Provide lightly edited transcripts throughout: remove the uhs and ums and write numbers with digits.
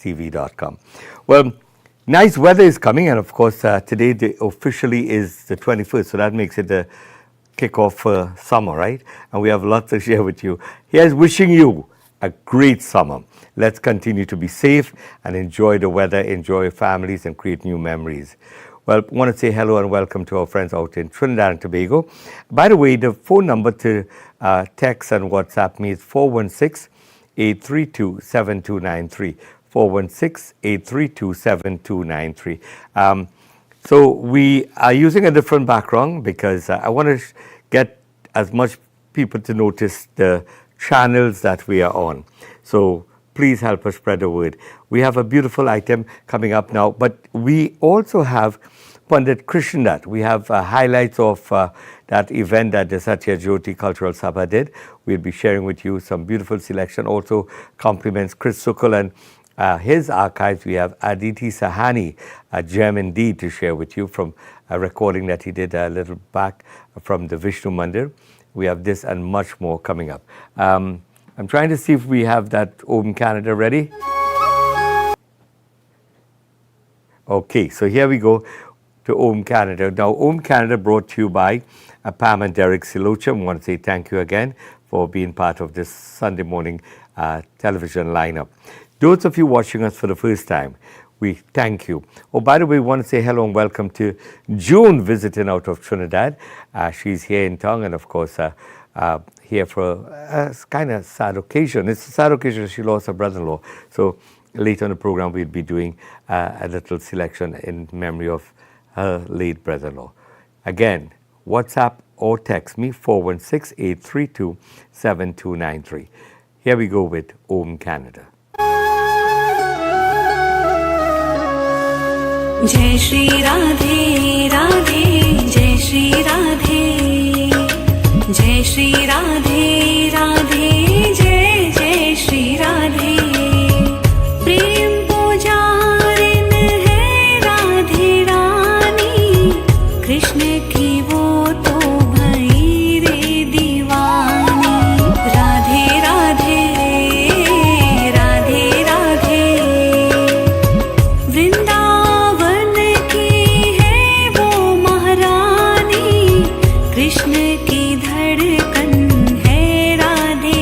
STV.com. Well, nice weather is coming, and of course, today officially is the 21st, so that makes it the kickoff for summer, right? And we have lots to share with you. Here's wishing you a great summer. Let's continue to be safe and enjoy the weather, enjoy families, and create new memories. Well, I want to say hello and welcome to our friends out in Trinidad and Tobago. By the way, the phone number to text and WhatsApp me is 416-832-7293. 416-832-7293. So we are using a different background because I want to get as much people to notice the channels that we are on. So please help us spread the word. We have a beautiful item coming up now, but we also have Pandit Krishnadat. We have highlights of that event that the Satya Jyoti Cultural Sabha did. We'll be sharing with you some beautiful selection. Also compliments Chris Sukul and his archives. We have Aditi Sahani, a gem indeed to share with you from a recording that he did a little back from the Vishnu Mandir. We have this and much more coming up. I'm trying to see if we have that Om Canada ready. Okay, so here we go to Om Canada. Now, Om Canada brought to you by Pam and Derek Silocha. I want to say thank you again for being part of this Sunday morning television lineup. Those of you watching us for the first time, we thank you. Oh, by the way, we want to say hello and welcome to June visiting out of Trinidad. She's here in town and, of course, here for a kind of sad occasion. It's a sad occasion. She lost her brother-in-law. So later in the program, we'll be doing a little selection in memory of her late brother-in-law. Again, WhatsApp or text me 416-832-7293. Here we go with Om Canada. जय श्री राधे राधे जय श्री राधे जय श्री राधे राधे जय जय श्री राधे प्रेम पुजारिन है राधे रानी कृष्ण की वो तो भई रे दीवानी राधे राधे राधे राधे वृंदावन कृष्ण की धड़कन है Radhe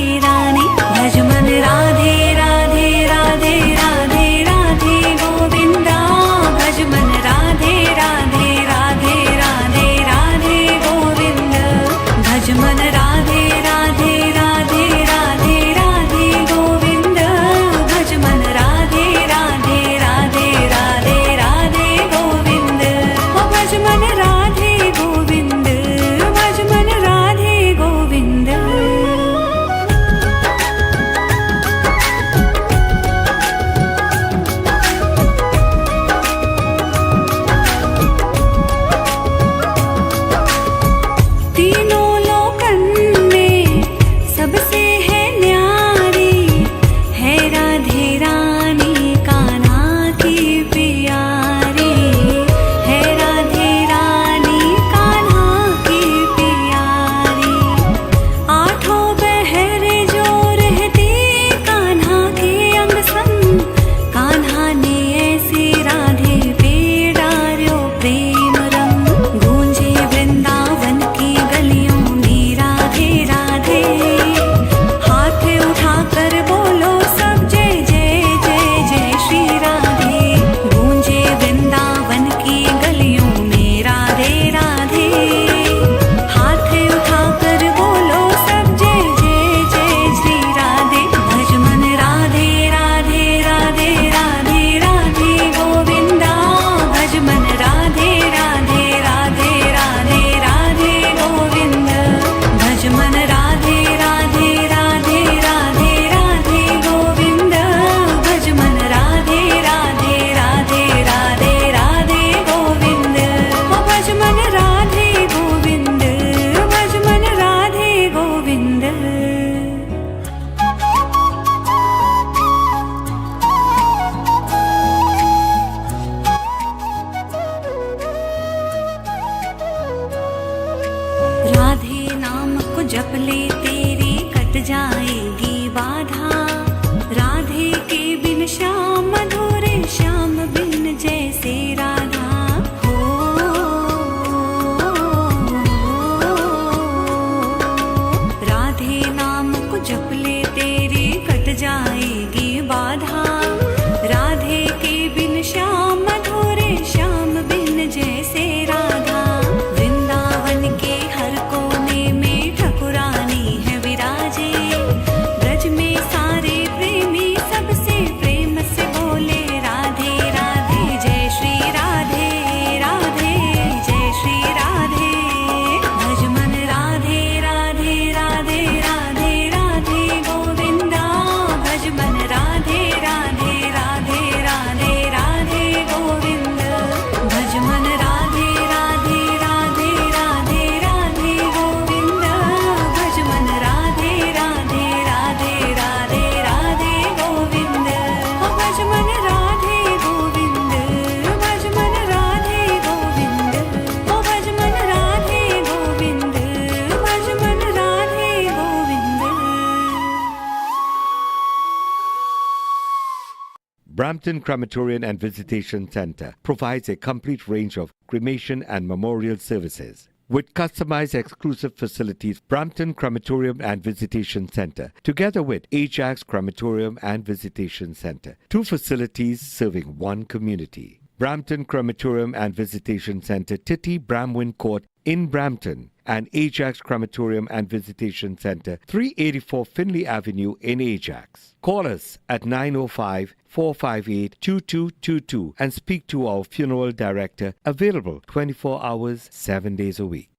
Brampton Crematorium and Visitation Center provides a complete range of cremation and memorial services. With customized exclusive facilities, Brampton Crematorium and Visitation Center, together with Ajax Crematorium and Visitation Center, two facilities serving one community. Brampton Crematorium and Visitation Center, Titty Bramwin Court in Brampton, and Ajax Crematorium and Visitation Center, 384 Finley Avenue in Ajax. Call us at 905-458-2222 and speak to our funeral director, available 24 hours, 7 days a week.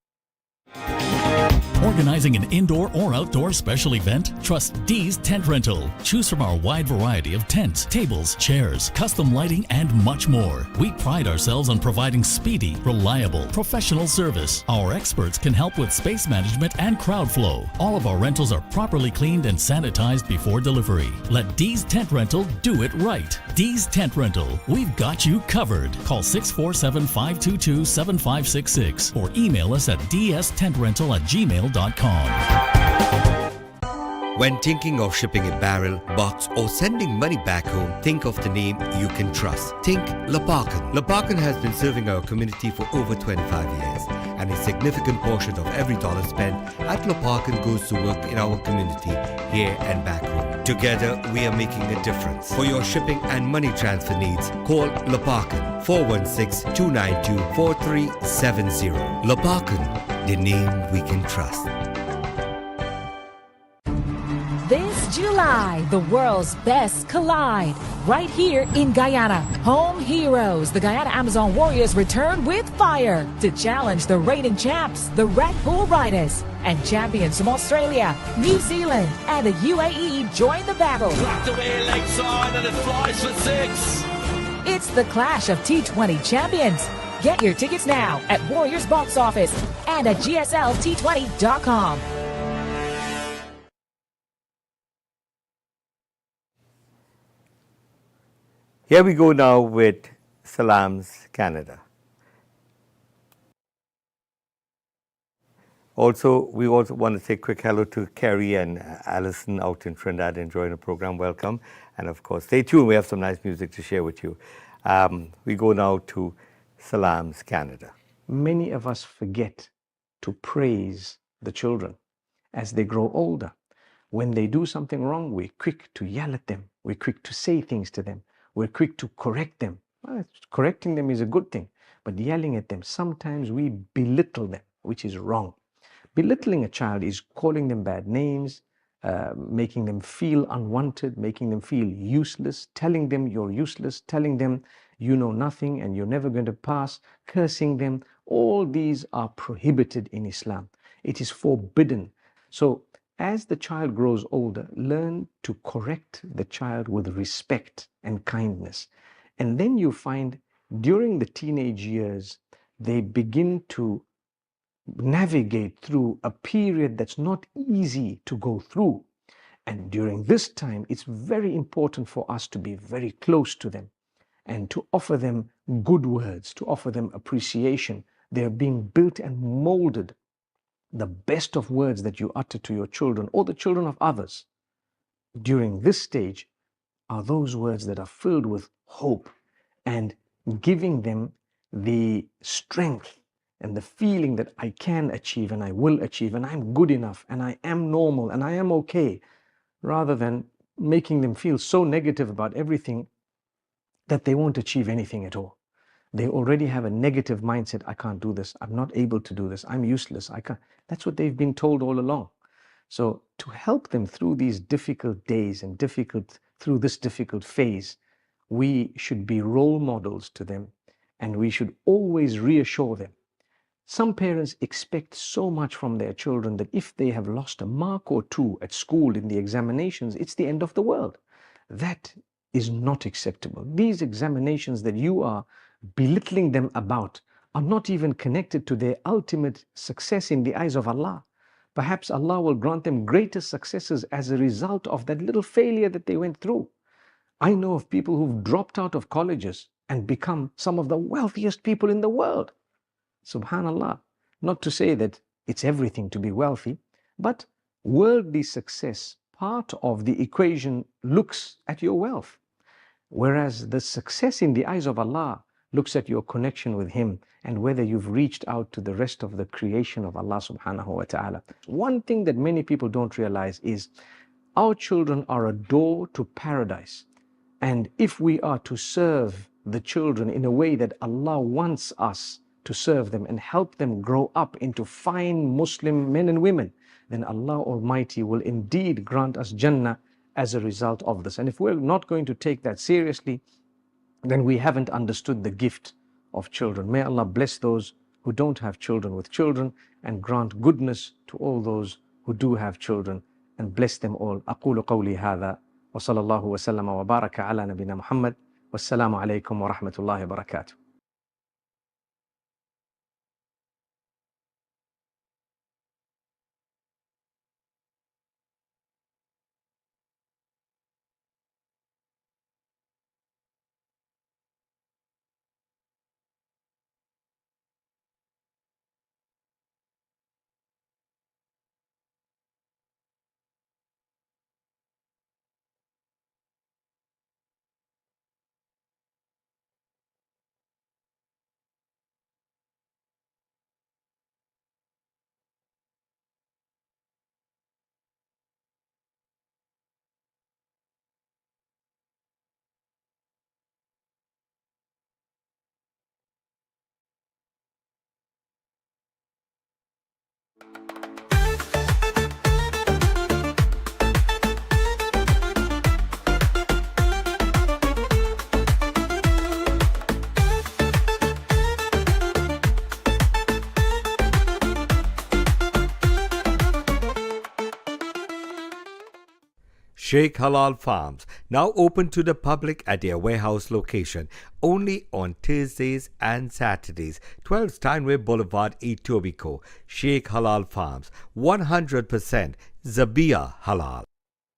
Organizing an indoor or outdoor special event? Trust D's Tent Rental. Choose from our wide variety of tents, tables, chairs, custom lighting, and much more. We pride ourselves on providing speedy, reliable, professional service. Our experts can help with space management and crowd flow. All of our rentals are properly cleaned and sanitized before delivery. Let D's Tent Rental do it right. D's Tent Rental. We've got you covered. Call 647-522-7566 or email us at dstentrental@gmail.com. When thinking of shipping a barrel, box, or sending money back home, think of the name you can trust. Think Laparkan. Laparkan has been serving our community for over 25 years, and a significant portion of every dollar spent at Laparkan goes to work in our community here and back home. Together, we are making a difference. For your shipping and money transfer needs, call Laparkan 416-292-4370. Laparkan, the name we can trust. This July, the world's best collide. Right here in Guyana. Home heroes, the Guyana Amazon Warriors return with fire to challenge the reigning champs, the Red Bull Riders. And champions from Australia, New Zealand, and the UAE join the battle. Clapped away leg side and it flies for 6. It's the clash of T20 champions. Get your tickets now at Warriors Box Office and at GSLT20.com. Here we go now with Salams Canada. We also want to say a quick hello to Kerry and Alison out in Trinidad enjoying the program. Welcome. And of course, stay tuned. We have some nice music to share with you. We go now to Salams Canada. Many of us forget to praise the children as they grow older. When they do something wrong, we're quick to yell at them. We're quick to say things to them. We're quick to correct them. Well, correcting them is a good thing, but yelling at them, sometimes we belittle them, which is wrong. Belittling a child is calling them bad names, making them feel unwanted, making them feel useless, telling them you're useless, telling them you know nothing and you're never going to pass, cursing them. All these are prohibited in Islam. It is forbidden. So as the child grows older, learn to correct the child with respect and kindness. And then you find during the teenage years, they begin to navigate through a period that's not easy to go through. And during this time, it's very important for us to be very close to them and to offer them good words, to offer them appreciation. They're being built and molded. The best of words that you utter to your children or the children of others during this stage are those words that are filled with hope and giving them the strength and the feeling that I can achieve and I will achieve and I'm good enough and I am normal and I am okay, rather than making them feel so negative about everything that they won't achieve anything at all. They already have a negative mindset. I can't do this. I'm not able to do this. I'm useless. I can't. That's what they've been told all along. So to help them through these difficult days and through this difficult phase, we should be role models to them and we should always reassure them. Some parents expect so much from their children that if they have lost a mark or two at school in the examinations, it's the end of the world. That is not acceptable. These examinations that you are belittling them about are not even connected to their ultimate success in the eyes of Allah. Perhaps Allah will grant them greater successes as a result of that little failure that they went through. I know of people who've dropped out of colleges and become some of the wealthiest people in the world. Subhanallah. Not to say that it's everything to be wealthy, but worldly success, part of the equation looks at your wealth. Whereas the success in the eyes of Allah looks at your connection with Him and whether you've reached out to the rest of the creation of Allah subhanahu wa ta'ala. One thing that many people don't realize is our children are a door to paradise. And if we are to serve the children in a way that Allah wants us to serve them and help them grow up into fine Muslim men and women, then Allah Almighty will indeed grant us Jannah as a result of this. And if we're not going to take that seriously, then we haven't understood the gift of children. May Allah bless those who don't have children with children and grant goodness to all those who do have children and bless them all. أقول قولي هذا وصلى الله وسلم وبارك على نبينا محمد والسلام عليكم ورحمة الله وبركاته. Sheikh Halal Farms, now open to the public at their warehouse location, only on Thursdays and Saturdays. 12 Steinway Boulevard, Etobicoke. Sheikh Halal Farms, 100% Zabia Halal.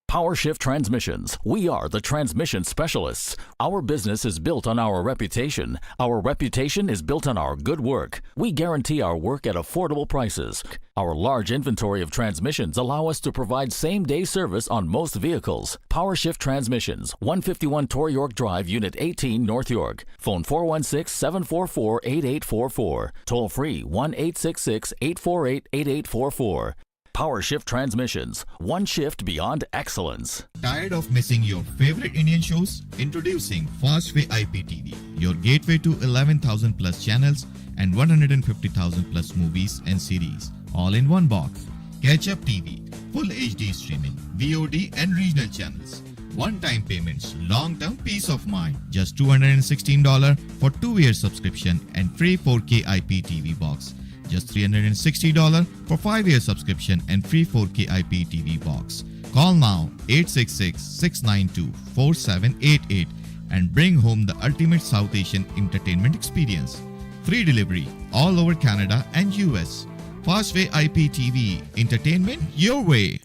Power Shift Transmissions. We are the transmission specialists. Our business is built on our reputation. Our reputation is built on our good work. We guarantee our work at affordable prices. Our large inventory of transmissions allow us to provide same-day service on most vehicles. Power Shift Transmissions, 151 Tor York Drive, Unit 18, North York. Phone 416-744-8844. Toll free 1-866-848-8844. Power Shift Transmissions, one shift beyond excellence. Tired of missing your favorite Indian shows? Introducing Fastway IPTV, your gateway to 11,000 plus channels and 150,000 plus movies and series, all in one box. Catch Up TV, full HD streaming, VOD and regional channels. One-time payments, long-term peace of mind. Just $216 for 2-year subscription and free 4K IPTV box. Just $360 for 5-year subscription and free 4K IPTV box. Call now 866-692-4788 and bring home the ultimate South Asian entertainment experience. Free delivery all over Canada and US. Fastway IPTV, entertainment your way.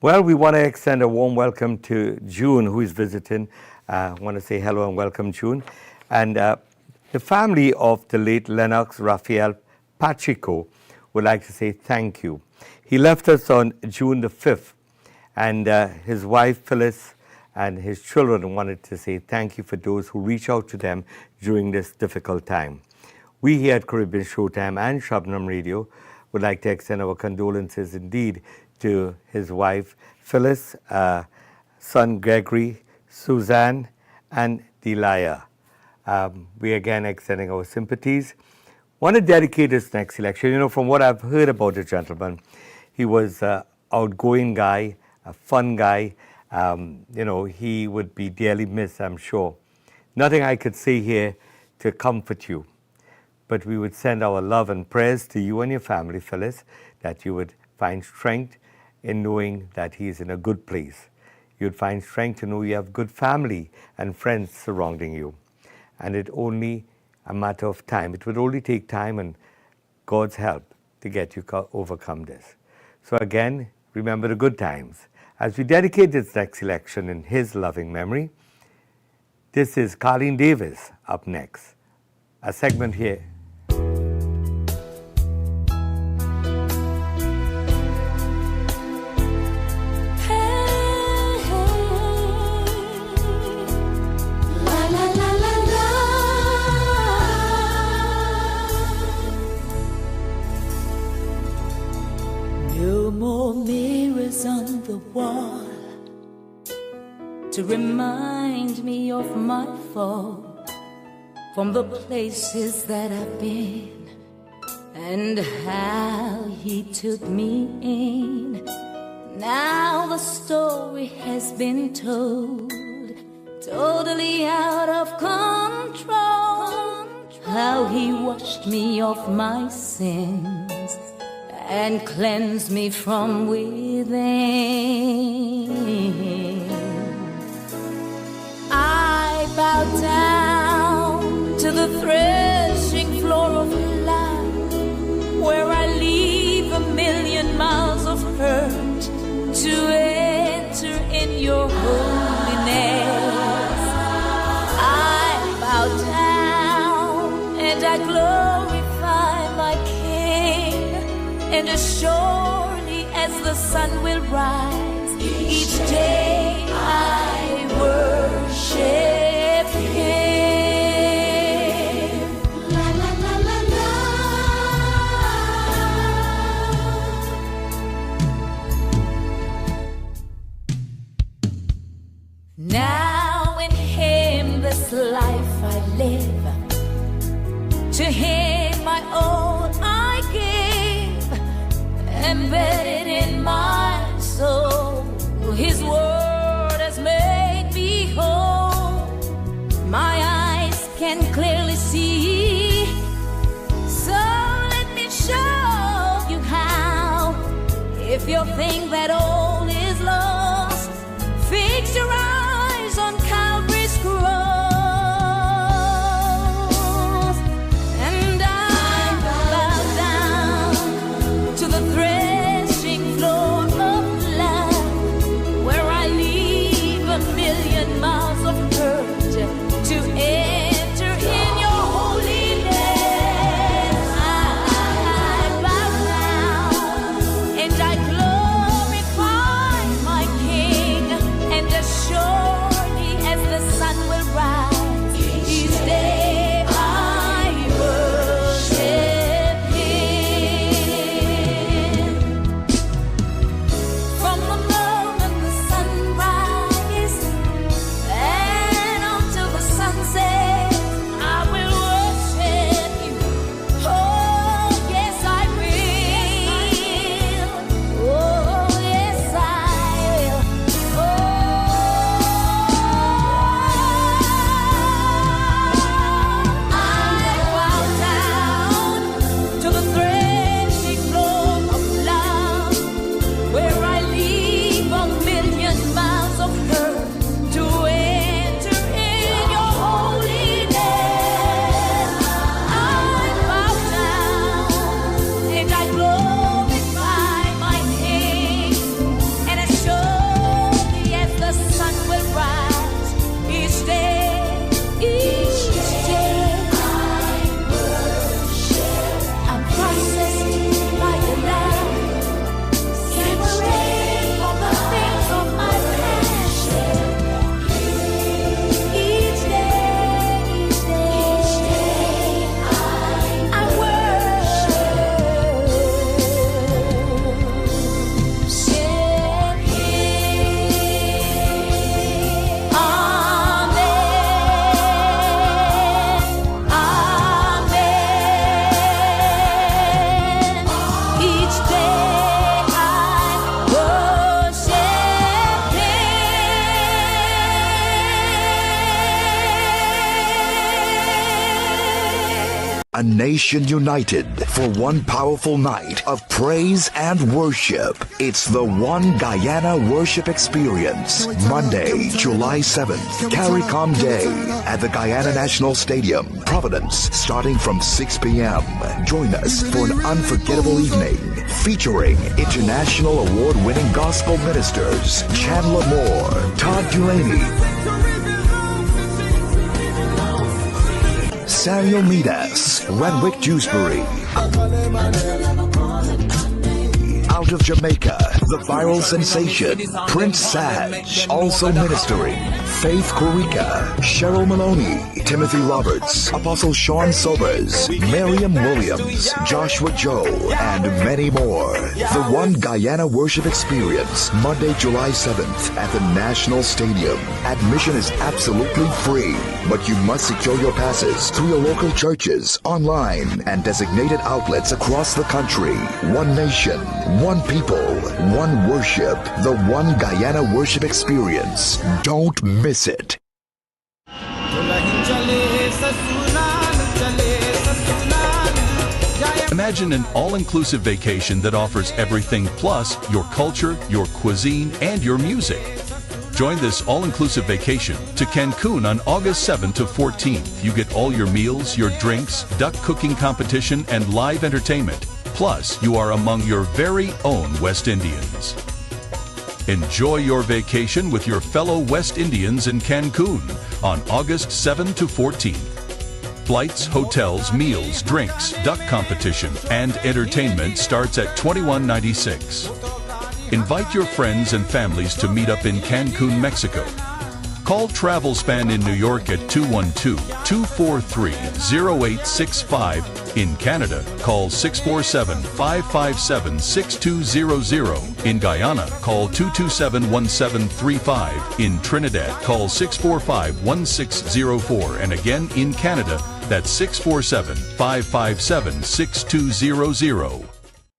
Well, we want to extend a warm welcome to June, who is visiting. I want to say hello and welcome, June. And the family of the late Lennox Raphael Pacheco would like to say thank you. He left us on June the 5th, and his wife Phyllis and his children wanted to say thank you for those who reach out to them during this difficult time. We here at Caribbean Showtime and Shabnam Radio would like to extend our condolences indeed to his wife Phyllis, son Gregory, Suzanne, and Delia. We again extending our sympathies. Want to dedicate this next election. You know, from what I've heard about the gentleman, he was an outgoing guy, a fun guy. You know, he would be dearly missed, I'm sure. Nothing I could say here to comfort you, but we would send our love and prayers to you and your family, Phyllis, that you would find strength in knowing that he is in a good place. You'd find strength to know you have good family and friends surrounding you. And it's only a matter of time. It would only take time and God's help to get you overcome this. So again, remember the good times. As we dedicate this next election in his loving memory, this is Colleen Davis up next. A segment here. to remind me of my fall from the places that I've been and how he took me in. Now the story has been told, totally out of control, how he washed me of my sins and cleansed me from within. I bow down to the threshing floor of life, where I leave 1,000,000 miles of hurt to enter in your holiness. I bow down and I glorify my King, and as surely as the sun will rise, each day I worship Him. La la la la la. Now in Him this life I live, to Him my all I give, embedded in my soul, His word has made me whole. My eyes can clearly see, so let me show you how. If you think that all is lost, fix your eyes on Calvary's cross. And I bow down to the threshing floor of love, where I leave 1,000,000 miles of hurt to enter in your holiness. I bow down and I glorify my King, and as surely as the sun will rise, each day I worship Him. From the moment the sun rises and until the sunset, I will worship you. Oh, yes, I will. Oh, yes, I will. I bow down to the threshing floor of love, where I leave 1,000,000 miles of hurt to enter in your holiness. I bow down and I glorify my King, and as surely as the sun will rise, each day I worship. I'm processed by the love, separated from the things of my passion. Each day I worship Him. Amen. Amen. Each day I worship Him. A nation united for one powerful night of praise and worship. It's the One Guyana Worship Experience. Monday, July 7th, CARICOM Day at the Guyana National Stadium, Providence, starting from 6 p.m. Join us for an unforgettable evening featuring international award-winning gospel ministers Chandler Moore, Todd Dulaney, Samuel Midas, Renwick Dewsbury. Out of Jamaica, the viral sensation, Prince Saj, also ministering. Faith Kurika, Cheryl Maloney, Timothy Roberts, Apostle Sean Sobers, Miriam Williams, Joshua Joe, and many more. The One Guyana Worship Experience, Monday, July 7th at the National Stadium. Admission is absolutely free, but you must secure your passes through your local churches, online, and designated outlets across the country. One nation, one people, one worship. The One Guyana Worship Experience. Don't miss it. Imagine an all-inclusive vacation that offers everything plus your culture, your cuisine, and your music. Join this all-inclusive vacation to Cancun on August 7th to 14th. You get all your meals, your drinks, duck cooking competition, and live entertainment. Plus, you are among your very own West Indians. Enjoy your vacation with your fellow West Indians in Cancun on August 7 to 14th. Flights, hotels, meals, drinks, duck competition, and entertainment starts at $21.96. Invite your friends and families to meet up in Cancun, Mexico. Call TravelSpan in New York at 212-243-0865. In Canada, call 647-557-6200. In Guyana, call 227-1735. In Trinidad, call 645-1604. And again, in Canada, that's 647-557-6200.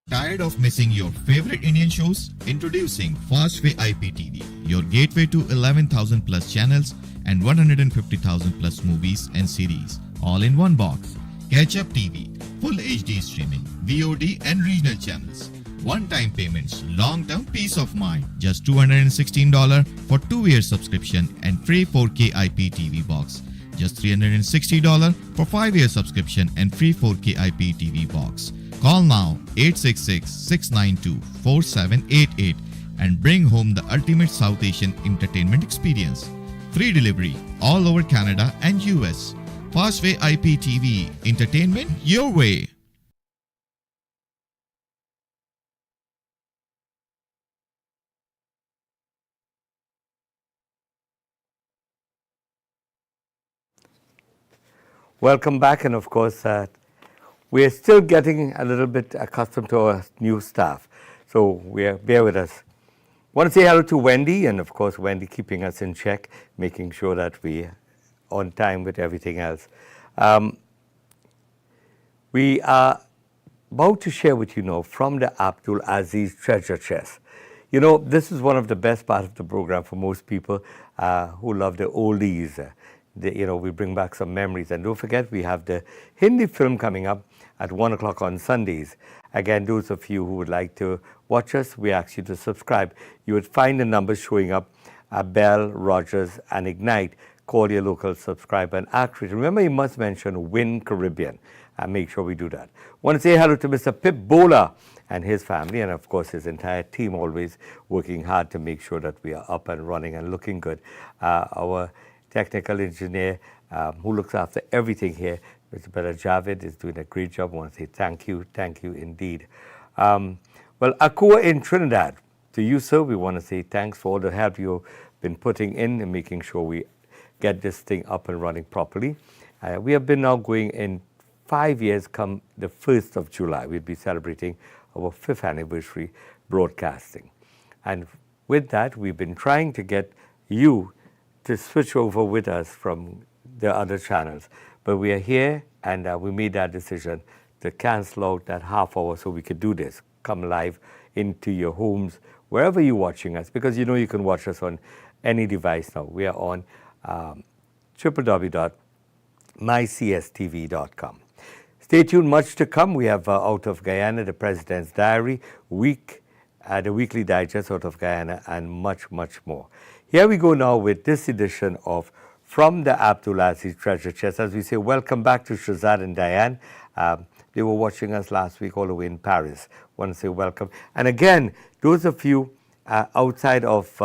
Tired of missing your favorite Indian shows? Introducing Fastway IPTV, your gateway to 11,000 plus channels and 150,000 plus movies and series, all in one box. Catch Up TV, full HD streaming, VOD and regional channels. One-time payments, long-term peace of mind. Just $216 for 2-year subscription and free 4K IPTV box. Just $360 for 5-year subscription and free 4K IPTV box. Call now 866-692-4788 and bring home the ultimate South Asian entertainment experience. Free delivery all over Canada and US. Fastway IPTV, entertainment your way. Welcome back, and of course, we are still getting a little bit accustomed to our new staff, so bear with us. Want to say hello to Wendy, and of course, Wendy keeping us in check, making sure that we are on time with everything else. We are about to share with you now from the Abdul Aziz Treasure Chest. You know, this is one of the best parts of the program for most people who love the oldies. We bring back some memories. And don't forget, we have the Hindi film coming up at 1 o'clock on Sundays. Again, those of you who would like to watch us, we ask you to subscribe. You would find the numbers showing up at Bell, Rogers, and Ignite. Call your local subscriber and act. Remember, you must mention Win Caribbean, and make sure we do that. Want to say hello to Mr. Pip Bola and his family, and of course his entire team, always working hard to make sure that we are up and running and looking good. Our technical engineer who looks after everything here, Mr. Bella Javid, is doing a great job. I want to say thank you indeed. Well, Akua in Trinidad, to you, sir, we want to say thanks for all the help you've been putting in and making sure we get this thing up and running properly. We have been now going in 5 years come the 1st of July. We'll be celebrating our 5th anniversary broadcasting. And with that, we've been trying to get you to switch over with us from the other channels. But we are here, and we made that decision to cancel out that half hour so we could do this, come live into your homes, wherever you're watching us, because you know you can watch us on any device now. We are on www.mycstv.com. Stay tuned, much to come. We have Out of Guyana, the President's Diary, the Weekly Digest Out of Guyana, and much, much more. Here we go now with this edition of From the Abdul Aziz Treasure Chest. As we say, welcome back to Shazad and Diane. They were watching us last week all the way in Paris. Want to say welcome. And again, those of you outside of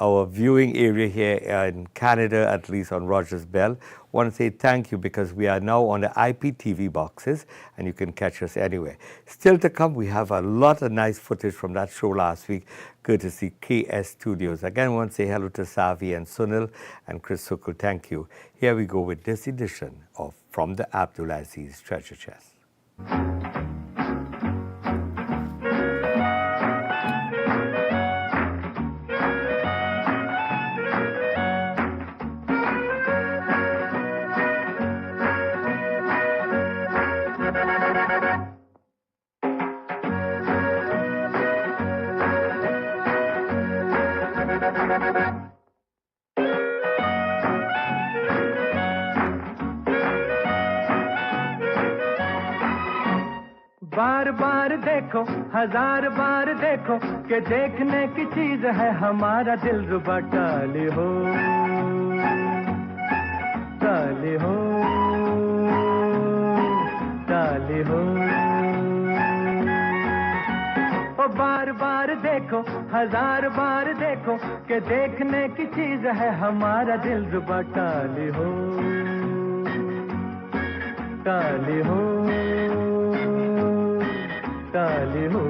our viewing area here in Canada, at least on Rogers Bell. Want to say thank you because we are now on the IPTV boxes and you can catch us anywhere. Still to come, we have a lot of nice footage from that show last week, courtesy KS Studios. Again, I want to say hello to Savi and Sunil and Chris Sukul. Thank you. Here we go with this edition of From the Abdulaziz Treasure Chest. बार बार देखो हजार बार देखो कि देखने की चीज है हमारा दिल रुबा टाली हो टाली हो टाली हो ओ बार बार देखो हजार बार देखो कि देखने की चीज है हमारा दिल रुबा टाली हो टाली हो टाली हो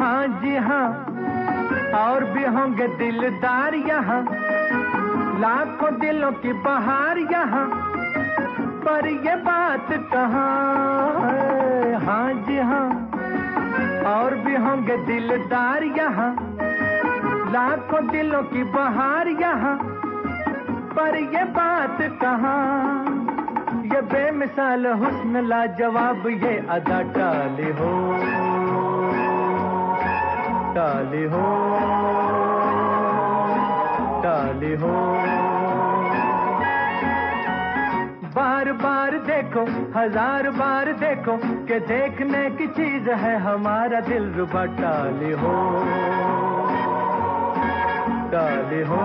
हाँ जी हाँ और भी होंगे दिलदार यहाँ लाखों दिलों की बहार यहाँ पर ये बात कहाँ है हाँ जी हाँ और भी होंगे दिलदार यहाँ लाखों दिलों की बहार यहाँ पर ये बात कहाँ ये बेमिसाल हुस्न लाजवाब ये अदा टाली हो टाली हो टाली हो बार बार देखो हजार बार देखो कि देखने की चीज है हमारा दिल रुबा टाली हो टाली हो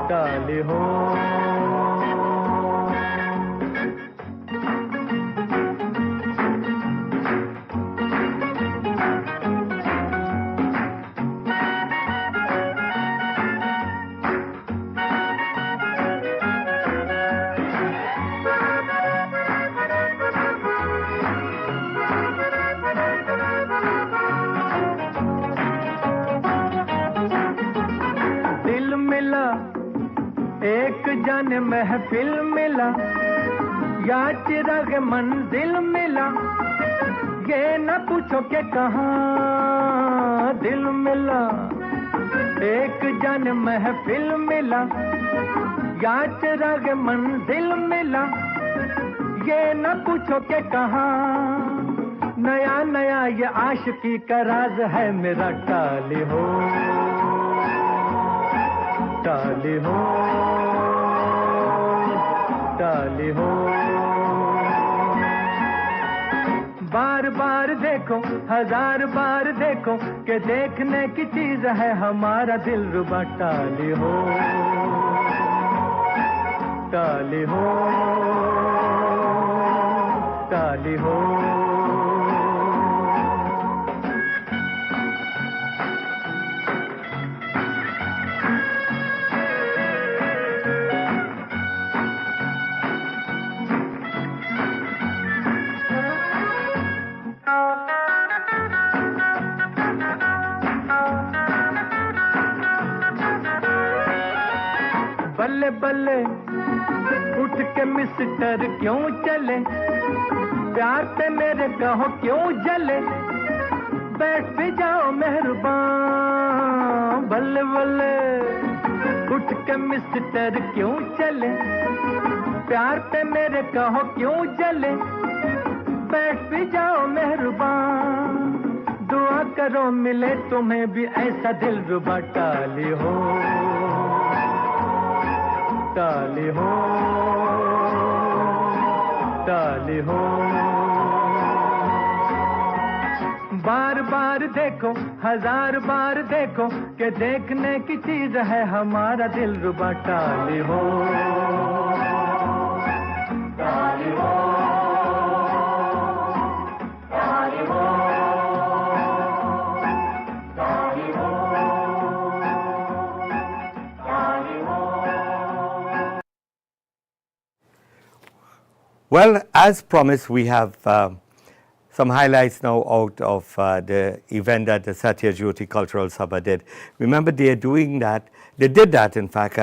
टाली हो एक जाने महफिल मिला या चिराग मंजिल मिला ये न पूछो के कहाँ दिल मिला एक जाने महफिल मिला या चिराग मंजिल मिला ये न पूछो के कहाँ नया नया ये आशिकी का राज है मेरा टाली हो टाली हो टाली हो बार बार देखो हजार बार देखो कि देखने की चीज है हमारा दिल रुबा टाली हो टाली हो टाली हो बल्ले बल्ले उठ के मिस्टर क्यों चले प्यार पे मेरे कहो क्यों जले बैठ भी जाओ मेहरबान बल्ले बल्ले उठ के मिस्टर क्यों चले प्यार पे मेरे कहो क्यों जले बैठ भी जाओ मेहरबान दुआ करो मिले तुम्हें भी ऐसा दिल रुबा टाली हो टाली हो डाले हो बार बार देखो हजार बार देखो कि देखने की चीज है हमारा दिल रुबा टाले हो टाले हो टाले हो टाले हो टाले हो Well, as promised, we have some highlights now out of the event that the Satya Jyoti Cultural Sabha did. Remember, they are doing that. They did that, in fact,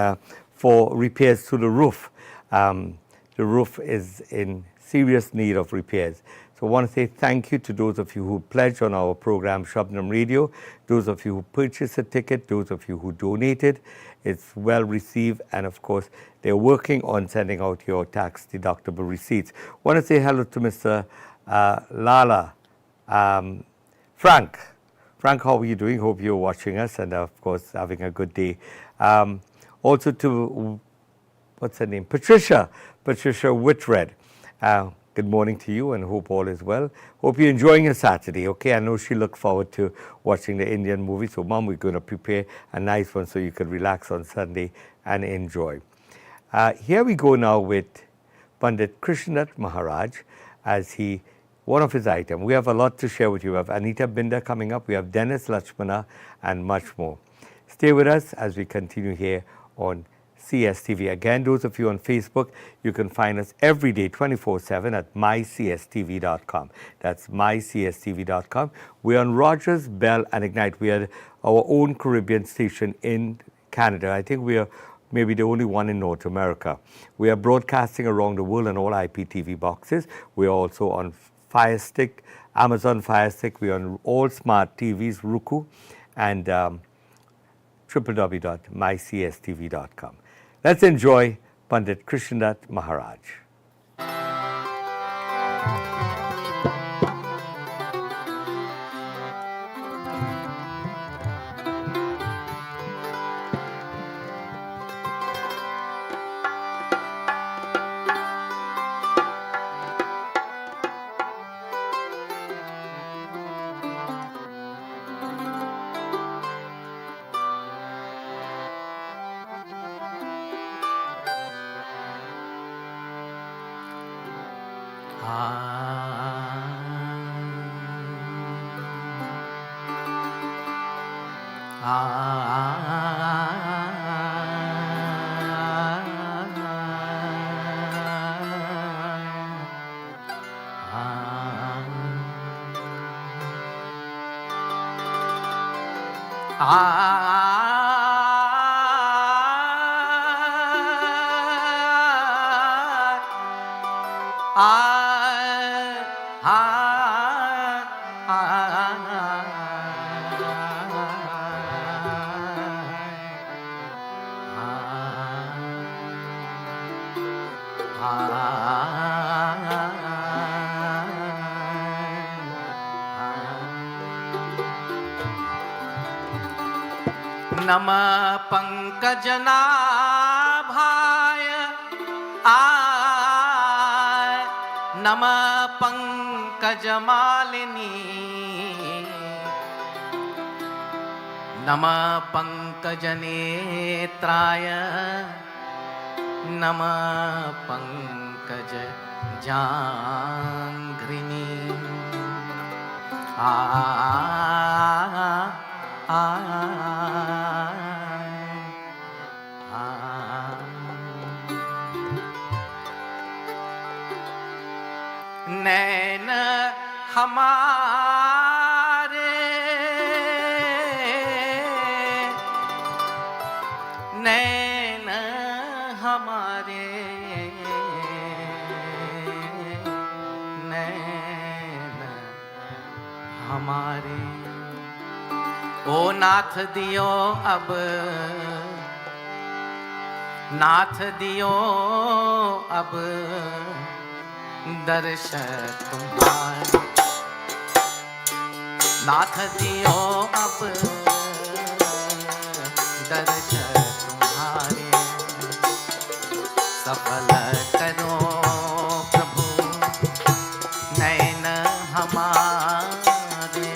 for repairs to the roof. The roof is in serious need of repairs. So I want to say thank you to those of you who pledged on our program, Shabnam Radio, those of you who purchased a ticket, those of you who donated. It's well received, and of course, they're working on sending out your tax-deductible receipts. I want to say hello to Mr. Lala. Frank, how are you doing? Hope you're watching us and, of course, having a good day. Also to, what's her name? Patricia Whitred. Good morning to you and hope all is well. Hope you're enjoying your Saturday, okay? I know she looked forward to watching the Indian movie. So, Mom, we're going to prepare a nice one so you can relax on Sunday and enjoy. Here we go now with Pandit Krishnanath Maharaj as one of his items. We have a lot to share with you. We have Anita Binder coming up. We have Dennis Lachmana and much more. Stay with us as we continue here on CSTV. Again, those of you on Facebook, you can find us every day, 24/7 at mycstv.com. That's mycstv.com. We're on Rogers, Bell, and Ignite. We are our own Caribbean station in Canada. I think we are maybe the only one in North America. We are broadcasting around the world on all IPTV boxes. We are also on Fire Stick, Amazon Fire Stick. We are on all smart TVs, Roku, and www.mycstv.com. Let's enjoy Pandit Krishnanath Maharaj. नम पंकजनाभाय नम पंकजमालिनी नम पंकजनेत्राय नम पंकजजाङ्घ्रिणी नैन हमारे नैन हमारे नैन हमारे ओ नाथ दियो अब नाथ दियो अब दर्श तुम्हारे नाथ दियो अब दर्श तुम्हारे सफल करो प्रभु हमारे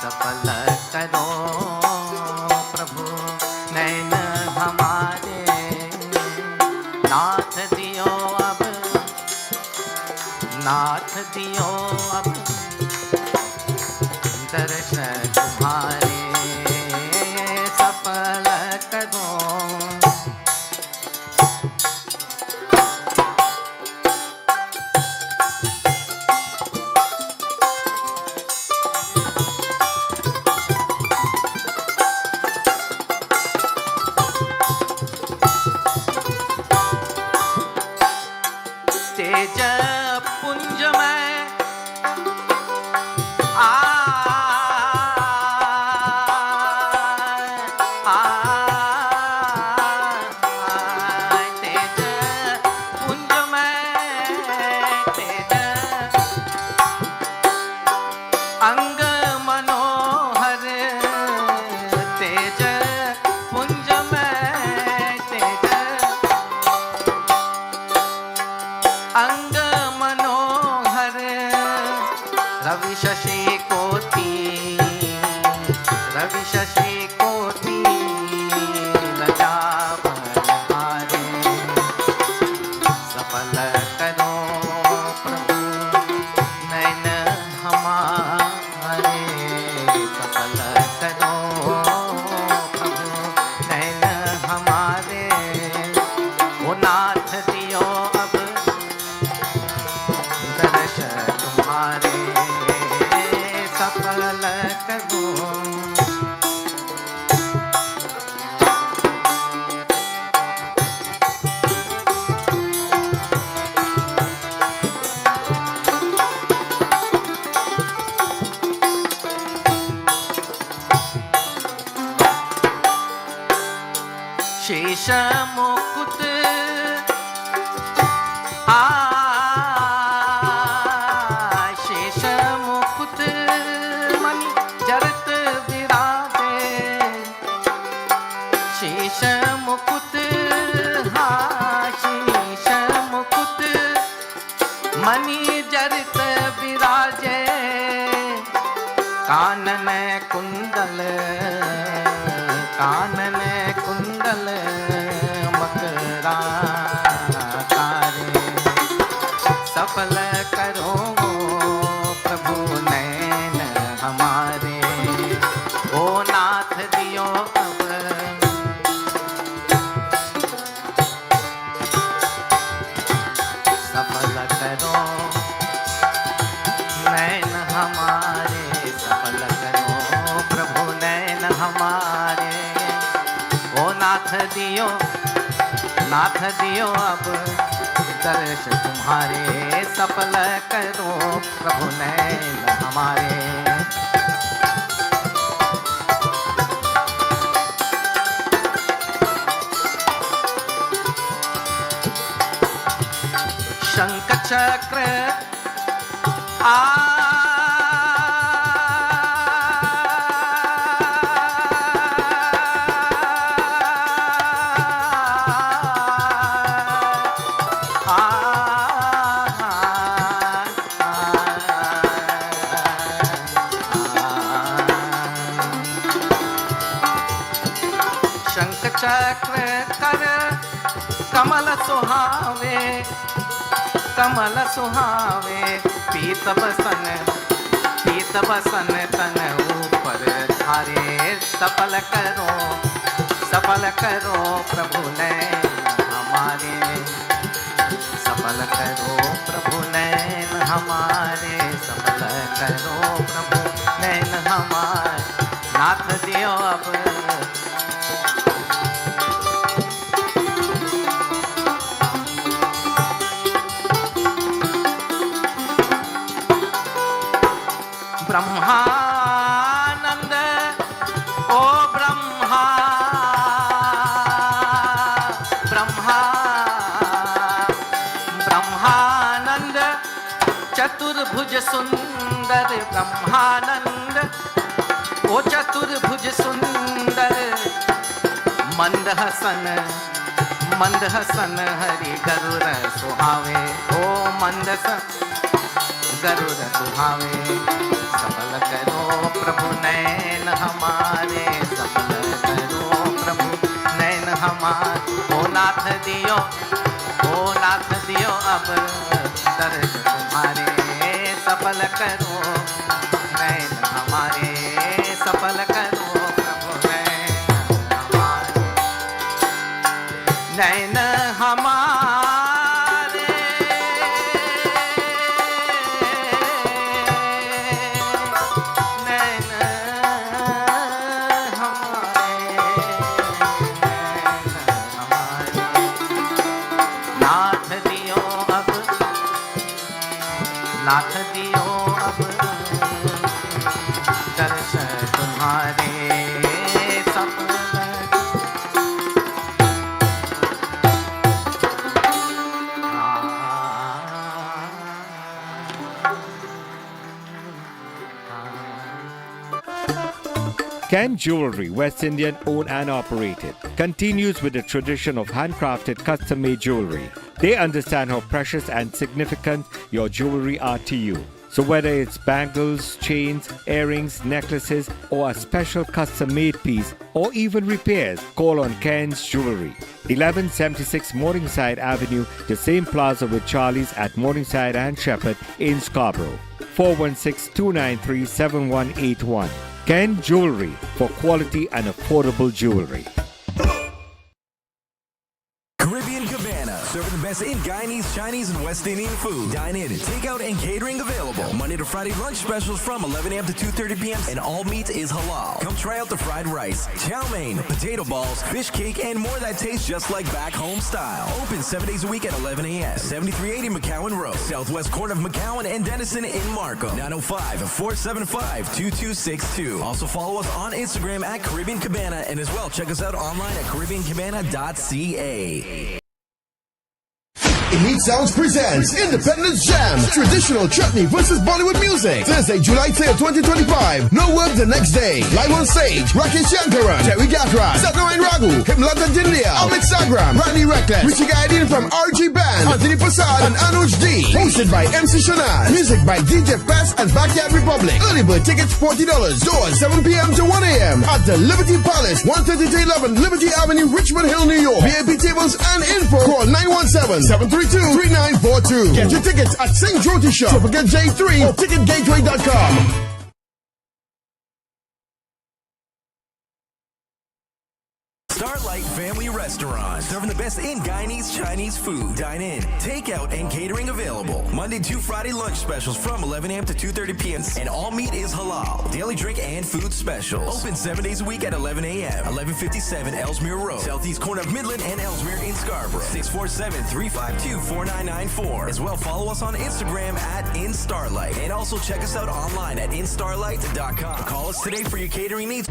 सफल करो प्रभु नैन हमारे नाथ दियो अब नाथ दियो अब दर्शन तुम्हारे सफल करो तेज पुंज में तेज पुंज में तेज अंग मनोहर तेज पुंज में तेज अंग मनोहर रवि शशि कोटि रवि शशि कोटि लजावनहारे सफल करो प्रभु नैन हमारे सफल करो प्रभु नैन हमारे ओ नाथ दियो अब दर्श तुम्हारे सफल करो शेष मुकुट शेष मुकुट मणि जरत विराजे शेष मुकुट शेष मुकुट मणि जरत विराजे कानन कुंडल कानन कुंडल मकरा तारे सफल करो प्रभु नैन हमारे ओ नाथ दियो अब सफल करो नैन हमारे सफल करो प्रभु नैन हमारे ओ नाथ दियो अब दर्श तुम्हारे सफल करो प्रभु नैन हमारे शंख चक्र शंख चक्र कर कमल सुहावे पीत बसन तन ऊपर धारे सफल करो प्रभु नैन हमारे सफल करो प्रभु नैन हमारे सफल करो प्रभु नैन हमारे नाथ दियो अब ब्रह्मानंद ओ ब्रह्मा ब्रह्मानंद चतुर्भुज सुंदर ब्रह्मानंद ओ चतुर्भुज सुंदर मंदहसन हरि गरुड़ सुहावे ओ गरुड़ सुहावे सफल करो प्रभु नैन हमारे सफल करो प्रभु नैन हमारे ओ नाथ दियो अब दर्द तुम्हारे सफल करो नैन हमारे सफल करो प्रभु नैन हमारे नैन हमारे नाथ दियो अब दर्श तुम्हारे सफल Ken Jewelry, West Indian owned and operated, continues with the tradition of handcrafted custom-made jewelry. They understand how precious and significant your jewelry are to you. So whether it's bangles, chains, earrings, necklaces, or a special custom-made piece, or even repairs, call on Ken's Jewelry. 1176 Morningside Avenue, the same plaza with Charlie's at Morningside and Shepherd in Scarborough. 416-293-7181. Ken Jewelry for quality and affordable jewelry. Caribbean Cabana, serving the best in Guyanese, Chinese, and West Indian food. Dine in, takeout, and catering available. Monday to Friday lunch specials from 11 a.m. to 2:30 p.m. and all meat is halal. Come try out the fried rice, chow mein, potato balls, fish cake, and more that tastes just like back home style. Open 7 days a week at 11 a.m. 7380 McCowan Road, southwest corner of McCowan and Denison in Markham. 905-475-2262. Also follow us on Instagram at Caribbean Cabana, and as well check us out online at CaribbeanCabana.ca. Elite Sounds presents Independence Jam, traditional chutney versus Bollywood music. Thursday, July 3rd, 2025. No work the next day. Live on stage, Rakesh Shankaran, Terry Gatra, Satnarayan Raghu, Himlata Dindia, Amit Sagram, Rani Reckless, Richie Gaidin from RG Band, Anthony Prasad, and Anuj D. Hosted by MC Shanaz. Music by DJ Fest and Backyard Republic. Early bird tickets $40. Doors 7 p.m. to 1 a.m. at the Liberty Palace, 13311 Liberty Avenue, Richmond Hill, New York. VIP tables and info. Call 917-732-3942. Get your tickets at St. Jyoti Shop, Forget J3 or ticketgateway.com. Starlight Family Restaurant, serving the best in Guyanese, Chinese food. Dine in, takeout, and catering available. Monday to Friday lunch specials from 11 a.m. to 2:30 p.m. and all meat is halal. Daily drink and food specials. Open 7 days a week at 11 a.m. 1157 Ellesmere Road, southeast corner of Midland and Ellesmere in Scarborough. 647-352-4994. As well, follow us on Instagram at InStarlight. And also check us out online at InStarlight.com. Call us today for your catering needs.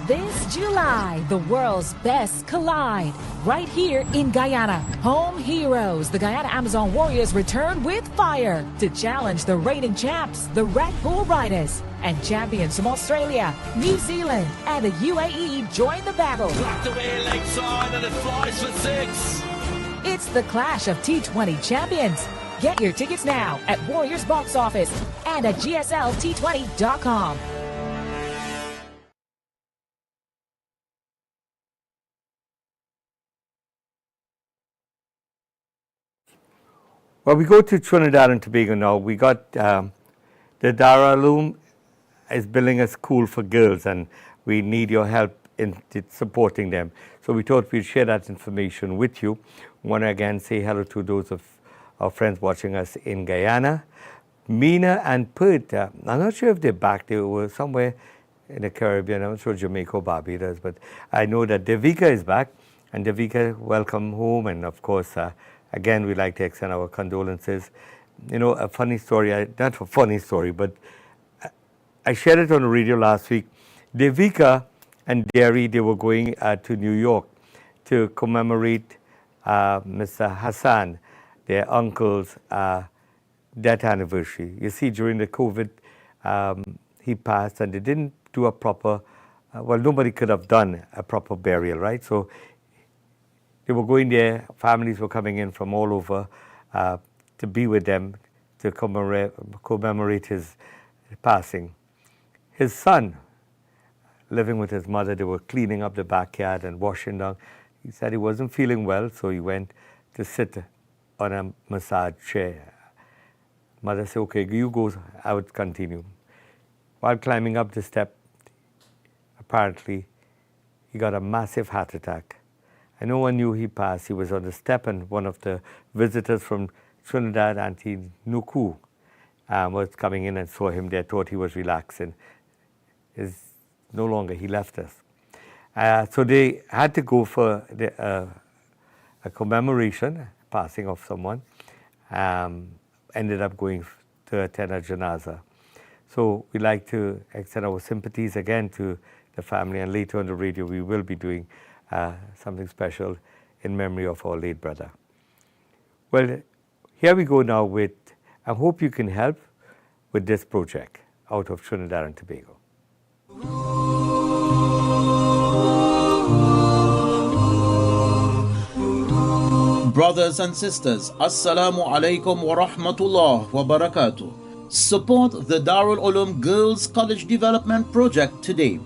This July, the world's best collide. Right here in Guyana. Home heroes, the Guyana Amazon Warriors return with fire to challenge the reigning champs, the Red Bull Riders. And champions from Australia, New Zealand, and the UAE join the battle. Blacked away leg side and it flies for 6. It's the clash of T20 champions. Get your tickets now at Warriors Box Office and at GSLT20.com. Well, we go to Trinidad and Tobago now. We got the Daraloom is building a school for girls, and we need your help in supporting them. So we thought we'd share that information with you. Want to again say hello to those of our friends watching us in Guyana. Mina and Pert, I'm not sure if they're back. They were somewhere in the Caribbean. I'm not sure Jamaica or Barbados, but I know that Devika is back. And Devika, welcome home. And of course, again, we'd like to extend our condolences. You know, a funny story, not a funny story, but I shared it on the radio last week. Devika and Derry, they were going to New York to commemorate Mr. Hassan, their uncle's death anniversary. You see, during the COVID, he passed, and they didn't do a proper, well, nobody could have done a proper burial, right? So they were going there, families were coming in from all over to be with them, to commemorate his passing. His son, living with his mother, they were cleaning up the backyard and washing down. He said he wasn't feeling well, so he went to sit on a massage chair. Mother said, okay, you go, I would continue. While climbing up the step, apparently, he got a massive heart attack. And no one knew he passed. He was on the step, and one of the visitors from Trinidad, Auntie Nuku, was coming in and saw him there, thought he was relaxing. No longer, he left us. So they had to go for a commemoration, passing of someone. Ended up going to attend a janaza. So we like to extend our sympathies again to the family, and later on the radio we will be doing something special in memory of our late brother. Well, here we go now with, I hope you can help with this project out of Trinidad and Tobago. Brothers and sisters, Assalamu alaikum wa rahmatullah wa barakatuh. Support the Darul Ulum Girls College Development Project today.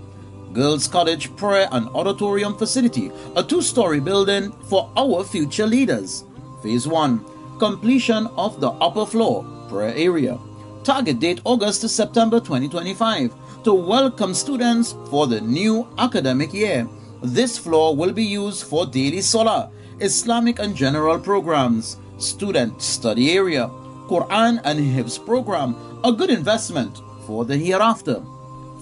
Girls College Prayer and Auditorium Facility, a 2-story building for our future leaders. Phase 1, completion of the upper floor, prayer area. Target date August to September 2025 to welcome students for the new academic year. This floor will be used for daily salah, Islamic and general programs, student study area, Quran and Hifz program, a good investment for the hereafter.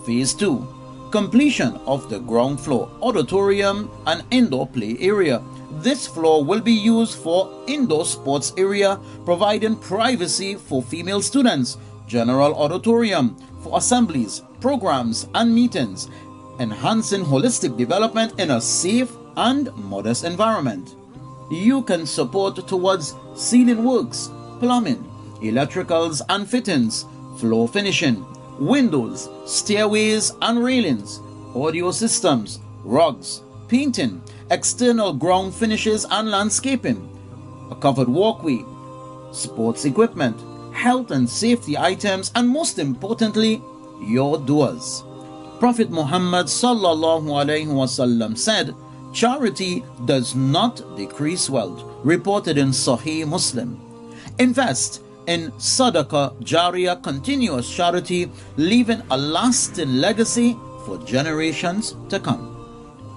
Phase 2, completion of the ground floor auditorium and indoor play area. This floor will be used for indoor sports area, providing privacy for female students, general auditorium for assemblies, programs and meetings, enhancing holistic development in a safe and modest environment. You can support towards ceiling works, plumbing, electricals and fittings, floor finishing, windows, stairways and railings, audio systems, rugs, painting, external ground finishes and landscaping, a covered walkway, sports equipment, health and safety items, and most importantly, your doors. Prophet Muhammad sallallahu alaihi wasallam said, charity does not decrease wealth, reported in Sahih Muslim. Invest in Sadaqah Jariyah, continuous charity, leaving a lasting legacy for generations to come.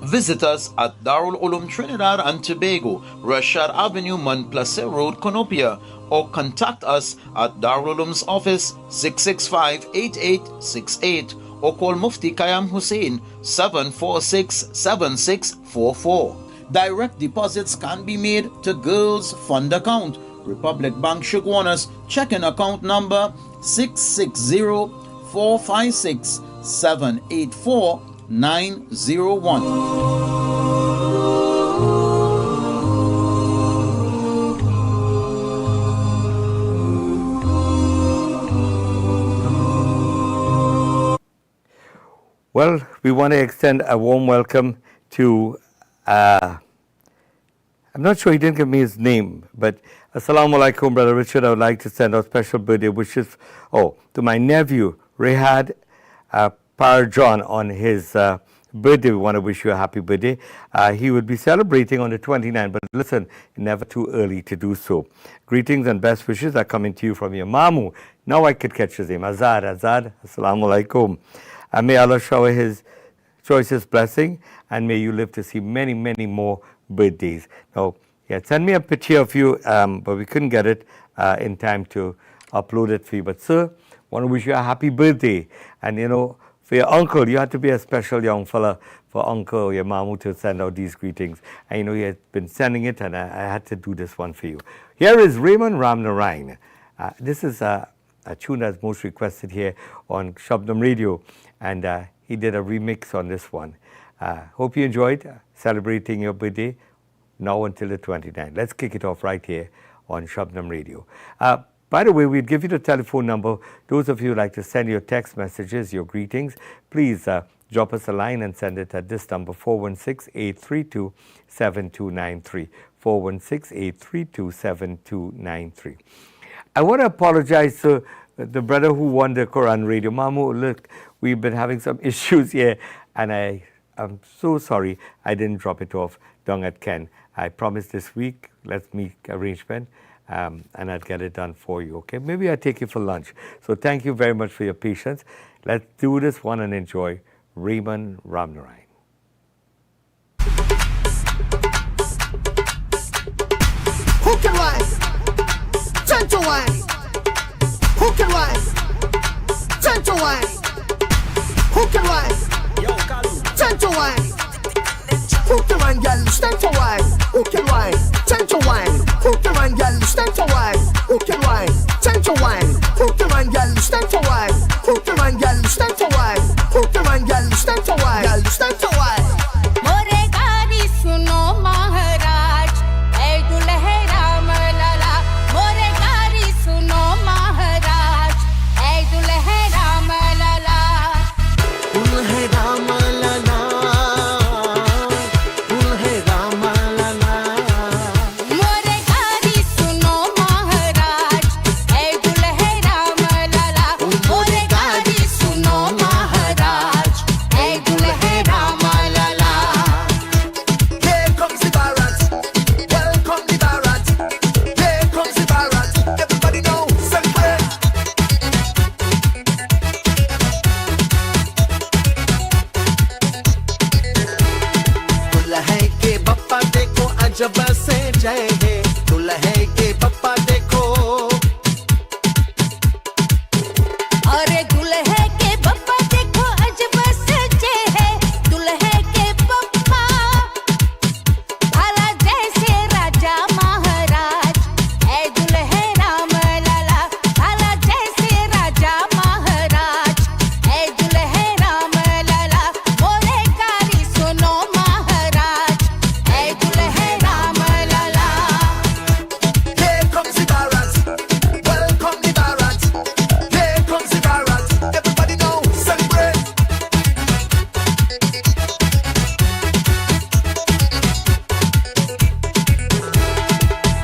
Visit us at Darul Ulum Trinidad and Tobago, Rashad Avenue, Monplace Road, Conopia, or contact us at Darul Ulum's office 665-8868 or call Mufti Kayam Hussein 746-7644. Direct deposits can be made to Girls Fund account, Republic Bank Shugwanas, checking account number 660-456-784-901. Well, we want to extend a warm welcome to, I'm not sure he didn't give me his name, but Assalamu alaikum, Brother Richard. I would like to send out special birthday wishes, to my nephew, Rehad Parjon, on his birthday. We want to wish you a happy birthday. He would be celebrating on the 29th, but listen, never too early to do so. Greetings and best wishes are coming to you from your mamu. Now I could catch his name, Azad. Assalamu alaikum. And may Allah shower His choicest blessing, and may you live to see many, many more birthdays. Now, send me a picture of you, but we couldn't get it in time to upload it for you. But sir, want to wish you a happy birthday. And for your uncle, you had to be a special young fella for uncle or your mamu to send out these greetings. And he has been sending it, and I had to do this one for you. Here is Raymond Ram Narayan. This is a tune that's most requested here on Shabnam Radio, and he did a remix on this one. Hope you enjoyed celebrating your birthday now until the 29th. Let's kick it off right here on Shabnam Radio. By the way, we'd give you the telephone number. Those of you who like to send your text messages, your greetings, please drop us a line and send it at this number, 416-832-7293. 416-832-7293. I want to apologize to the brother who won the Quran radio. Mamu, look, we've been having some issues here, and I'm so sorry I didn't drop it off down at Ken. I promised this week, let's make arrangement, and I'll get it done for you, okay? Maybe I'll take you for lunch. So thank you very much for your patience. Let's do this one and enjoy Raymond Ramnarayan. Who can rhyme? Gentle wine. Who can rhyme? Gentle wine. Who can rhyme? Gentle wine. Who can rhyme, girl? Stand for wine. Who can rhyme? Gentle wine. Who can rhyme, girl? Stand for wine. Who can rhyme? Gentle wine. Who can rhyme, girl? Stand for wine. Who can rhyme, girl? Stand for wine. Who can rhyme, girl? Stand for wine. Girl, stand for wine. मोरे गारी सुनो महाराज ऐ दुल्हे राम लला मोरे गारी सुनो महाराज ऐ दुल्हे राम लला दुल्हे राम लला दुल्हे राम लला मोरे गारी सुनो महाराज ऐ दुल्हे राम लला मोरे गारी सुनो महाराज ऐ दुल्हे Ram Lalla Here comes the Barat. Welcome the Barat. Here comes the Barat. Everybody know, celebrate. दुल्हे के बप्पा देखो अजब से जय है दुल्हे के बप्पा देखो अरे दुल्हे के बप्पा देखो अजब सजे है दुल्हे के बप्पा भला जैसे राजा महाराज ऐ दुल्हे राम लला भला जैसे राजा महाराज ऐ दुल्हे राम लला मोरे गारी सुनो महाराज ऐ दुल्हे Ram Lalla Here comes the Barat. Welcome the Barat. Here comes the Barat. Everybody know, celebrate.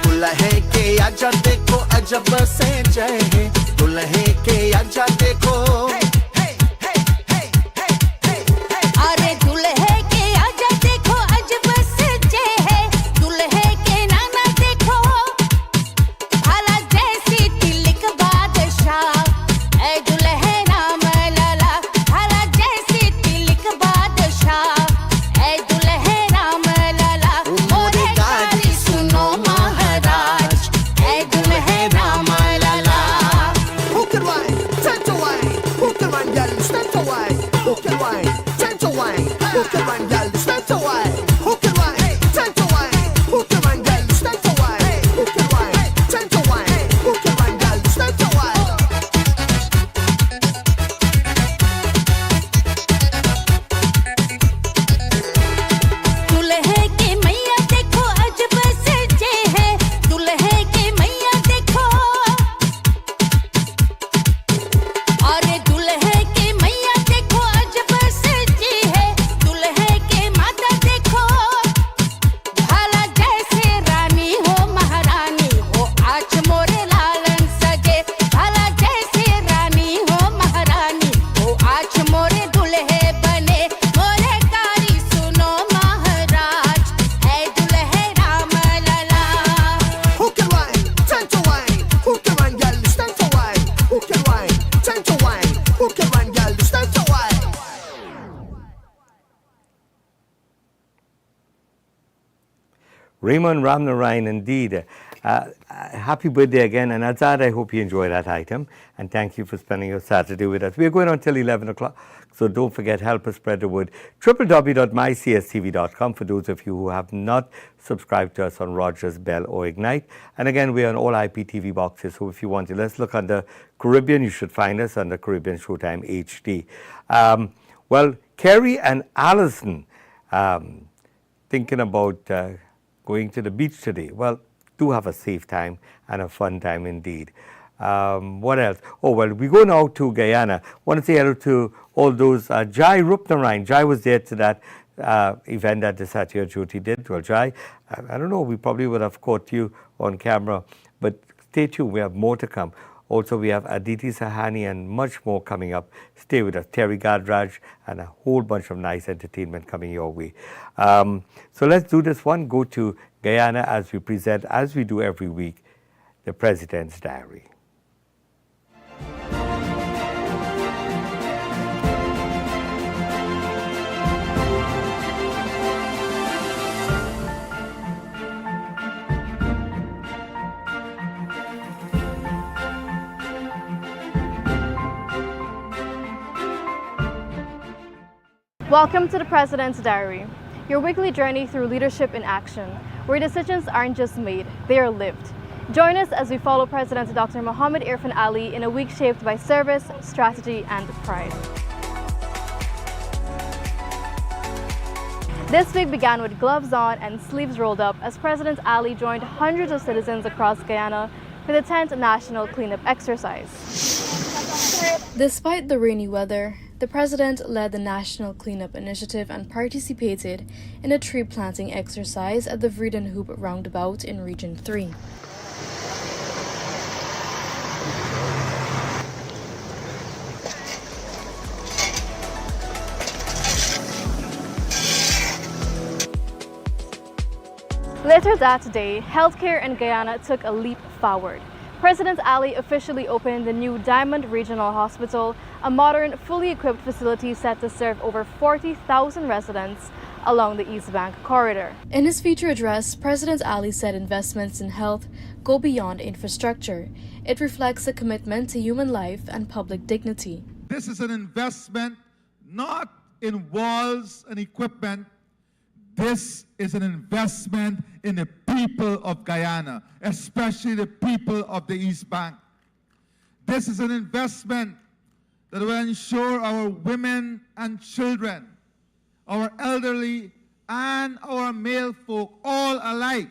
दुल्हे के आजा देखो अजब से जय है दुल्हे के आजा देखो अरे दुल्हे के आजा देखो अजब सजे है दुल्हे के नाना देखो भला जैसी तिलक बादशाह ऐ दुल्हे राम लला भला जैसी तिलक बादशाह ऐ दुल्हे राम लला मोरे गारी सुनो महाराज ऐ दुल्हे Ram Lalla Who can wine? Gentle wine. Who can wine, girl? Stand for wine. Who can wine? Gentle wine. Who can wine, girl? Stand for wine. Who can wine? Gentle wine. Who can wine, girl? Stand for wine. Who can wine? Gentle wine. Who can wine, girl? Stand for wine. दुल्हे के मैया देखो अजब सजे है दुल्हे के मैया देखो अरे दुल्हे के मैया देखो अजब सजी है दुल्हे के माता देखो भला जैसे रानी हो महारानी हो आज मोरे लालन सजे भला जैसे रानी हो महारानी हो आज मोरे दुल्हे बने मोरे गारी सुनो महाराज ऐ दुल्हे Ram Lalla Who can wine? Gentle wine. Who can wine, girl? Stand for wine. Who can wine? Gentle wine. Who can wine, girl? Stand for wine. Raymond Ramnarayan, indeed. Happy birthday again, and Azad, I hope you enjoy that item, and thank you for spending your Saturday with us. We are going on till 11 o'clock, so don't forget, help us spread the word. www.mycstv.com for those of you who have not subscribed to us on Rogers, Bell, or Ignite. And again, we are on all IPTV boxes, so if you want to, let's look under Caribbean. You should find us under Caribbean Showtime HD. Well, Kerry and Allison thinking about going to the beach today. Well, do have a safe time and a fun time indeed. What else? Oh, well, we go now to Guyana. Want to say hello to all those. Jai Rupnarayan. Jai was there to that event that the Satya Jyoti did. Well, Jai, I don't know, we probably would have caught you on camera, but stay tuned. We have more to come. Also, we have Aditi Sahani and much more coming up. Stay with us. Terry Gadraj and a whole bunch of nice entertainment coming your way. So let's do this one. Go to Guyana as we present, as we do every week, the President's Diary. Welcome to the President's Diary, your weekly journey through leadership in action, where decisions aren't just made, they are lived. Join us as we follow President Dr. Muhammad Irfan Ali in a week shaped by service, strategy, and pride. This week began with gloves on and sleeves rolled up as President Ali joined hundreds of citizens across Guyana for the 10th National Cleanup Exercise. Despite the rainy weather, the President led the National Cleanup Initiative and participated in a tree planting exercise at the Vredenhoop roundabout in Region 3. Later that day, healthcare in Guyana took a leap forward. President Ali officially opened the new Diamond Regional Hospital, a modern, fully equipped facility set to serve over 40,000 residents along the East Bank corridor. In his feature address, President Ali said investments in health go beyond infrastructure. It reflects a commitment to human life and public dignity. This is an investment not in walls and equipment. This is an investment in the people of Guyana, especially the people of the East Bank. This is an investment that will ensure our women and children, our elderly and our male folk, all alike,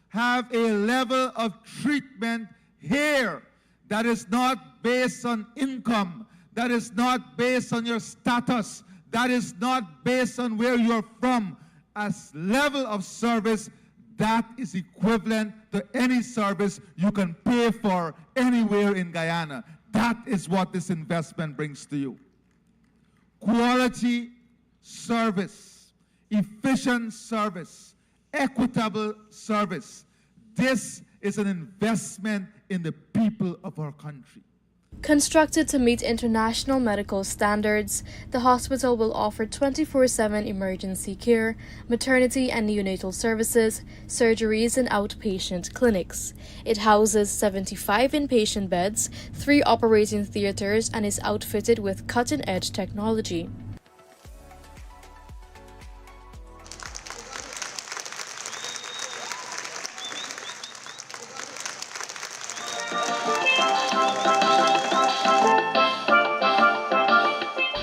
have a level of treatment here that is not based on income, that is not based on your status, that is not based on where you're from. A level of service that is equivalent to any service you can pay for anywhere in Guyana. That is what this investment brings to you. Quality service, efficient service, equitable service. This is an investment in the people of our country. Constructed to meet international medical standards, the hospital will offer 24/7 emergency care, maternity and neonatal services, surgeries, and outpatient clinics. It houses 75 inpatient beds, 3 operating theaters, and is outfitted with cutting-edge technology.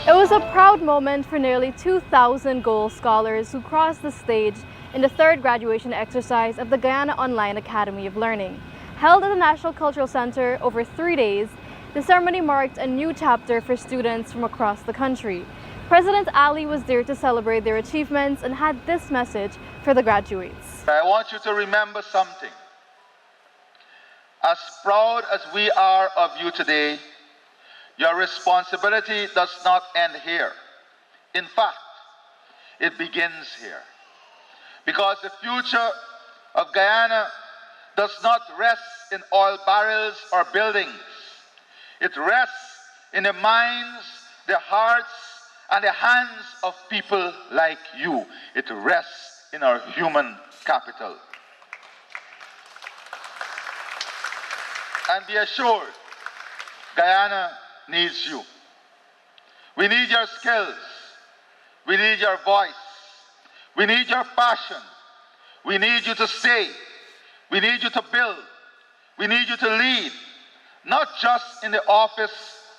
It was a proud moment for nearly 2,000 gold scholars who crossed the stage in the 3rd graduation exercise of the Guyana Online Academy of Learning. Held at the National Cultural Center over 3 days, the ceremony marked a new chapter for students from across the country. President Ali was there to celebrate their achievements and had this message for the graduates. I want you to remember something. As proud as we are of you today, your responsibility does not end here. In fact, it begins here. Because the future of Guyana does not rest in oil barrels or buildings. It rests in the minds, the hearts, and the hands of people like you. It rests in our human capital. And be assured, Guyana needs you. We need your skills. We need your voice. We need your passion. We need you to stay. We need you to build. We need you to lead, not just in the office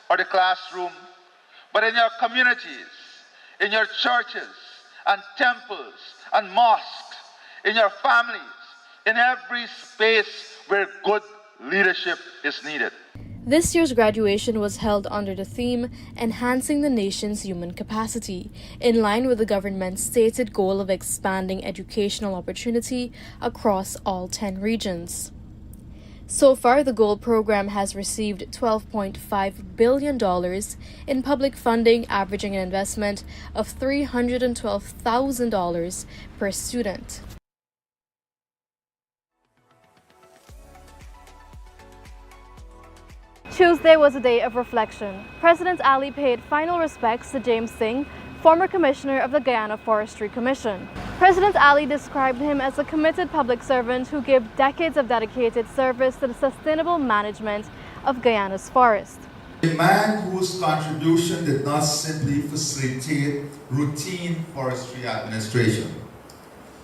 or the classroom, but in your communities, in your churches and temples and mosques, in your families, in every space where good leadership is needed. This year's graduation was held under the theme Enhancing the Nation's Human Capacity, in line with the government's stated goal of expanding educational opportunity across all 10 regions. So far, the Gold Program has received $12.5 billion in public funding, averaging an investment of $312,000 per student. Tuesday was a day of reflection. President Ali paid final respects to James Singh, former commissioner of the Guyana Forestry Commission. President Ali described him as a committed public servant who gave decades of dedicated service to the sustainable management of Guyana's forest. A man whose contribution did not simply facilitate routine forestry administration,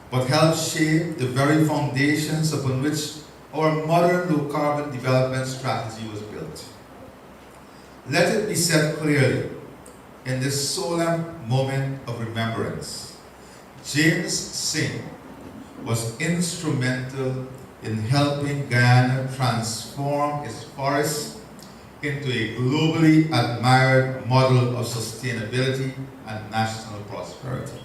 but helped shape the very foundations upon which our modern low-carbon development strategy was built. Let it be said clearly, in this solemn moment of remembrance, James Singh was instrumental in helping Guyana transform its forests into a globally admired model of sustainability and national prosperity.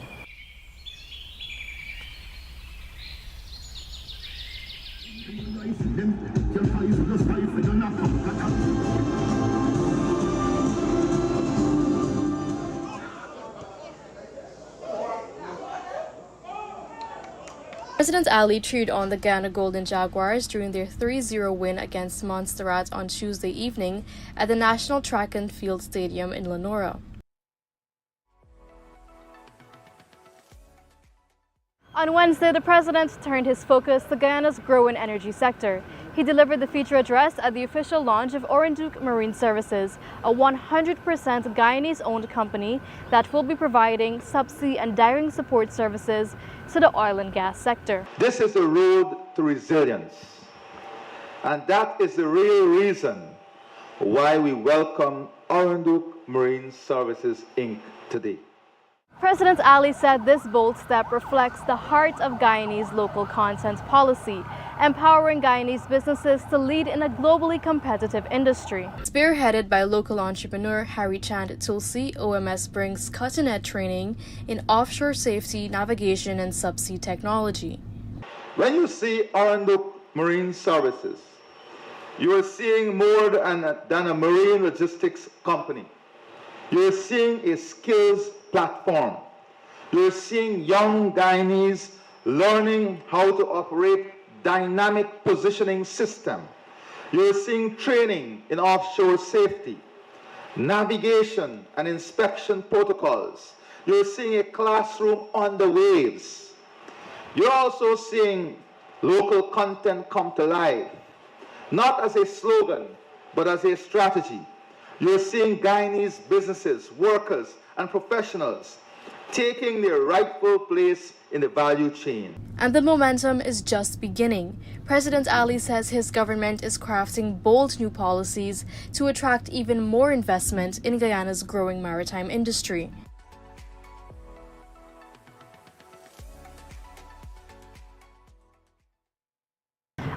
President Ali cheered on the Guyana Golden Jaguars during their 3-0 win against Montserrat on Tuesday evening at the National Track and Field Stadium in Lenora. On Wednesday, the president turned his focus to Guyana's growing energy sector. He delivered the feature address at the official launch of Oranduke Marine Services, a 100% Guyanese-owned company that will be providing subsea and diving support services to the oil and gas sector. This is the road to resilience, and that is the real reason why we welcome Oranduke Marine Services, Inc. today. President Ali said this bold step reflects the heart of Guyanese local content policy, empowering Guyanese businesses to lead in a globally competitive industry. Spearheaded by local entrepreneur Harry Chand Tulsi, OMS brings cutting-edge training in offshore safety, navigation, and subsea technology. When you see Oranduke Marine Services, you are seeing more than a marine logistics company. You are seeing a skills platform. You're seeing young Guyanese learning how to operate dynamic positioning system. You're seeing training in offshore safety, navigation and inspection protocols. You're seeing a classroom on the waves. You're also seeing local content come to life, not as a slogan, but as a strategy. You're seeing Guyanese businesses, workers, and professionals taking their rightful place in the value chain. And the momentum is just beginning. President Ali says his government is crafting bold new policies to attract even more investment in Guyana's growing maritime industry.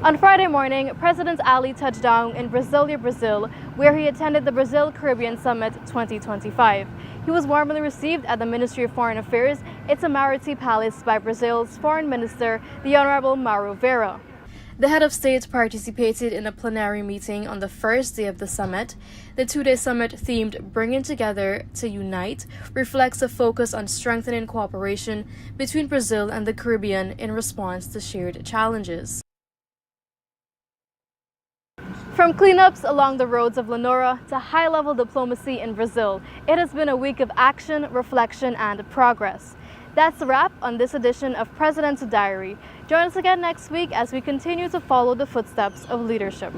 On Friday morning, President Ali touched down in Brasilia, Brazil, where he attended the Brazil-Caribbean Summit 2025. He was warmly received at the Ministry of Foreign Affairs, Itamaraty Palace, by Brazil's Foreign Minister, the Honorable Mauro Vieira. The head of state participated in a plenary meeting on the first day of the summit. The two-day summit, themed Bringing Together to Unite, reflects a focus on strengthening cooperation between Brazil and the Caribbean in response to shared challenges. From cleanups along the roads of Lenora to high-level diplomacy in Brazil, it has been a week of action, reflection, and progress. That's a wrap on this edition of President's Diary. Join us again next week as we continue to follow the footsteps of leadership.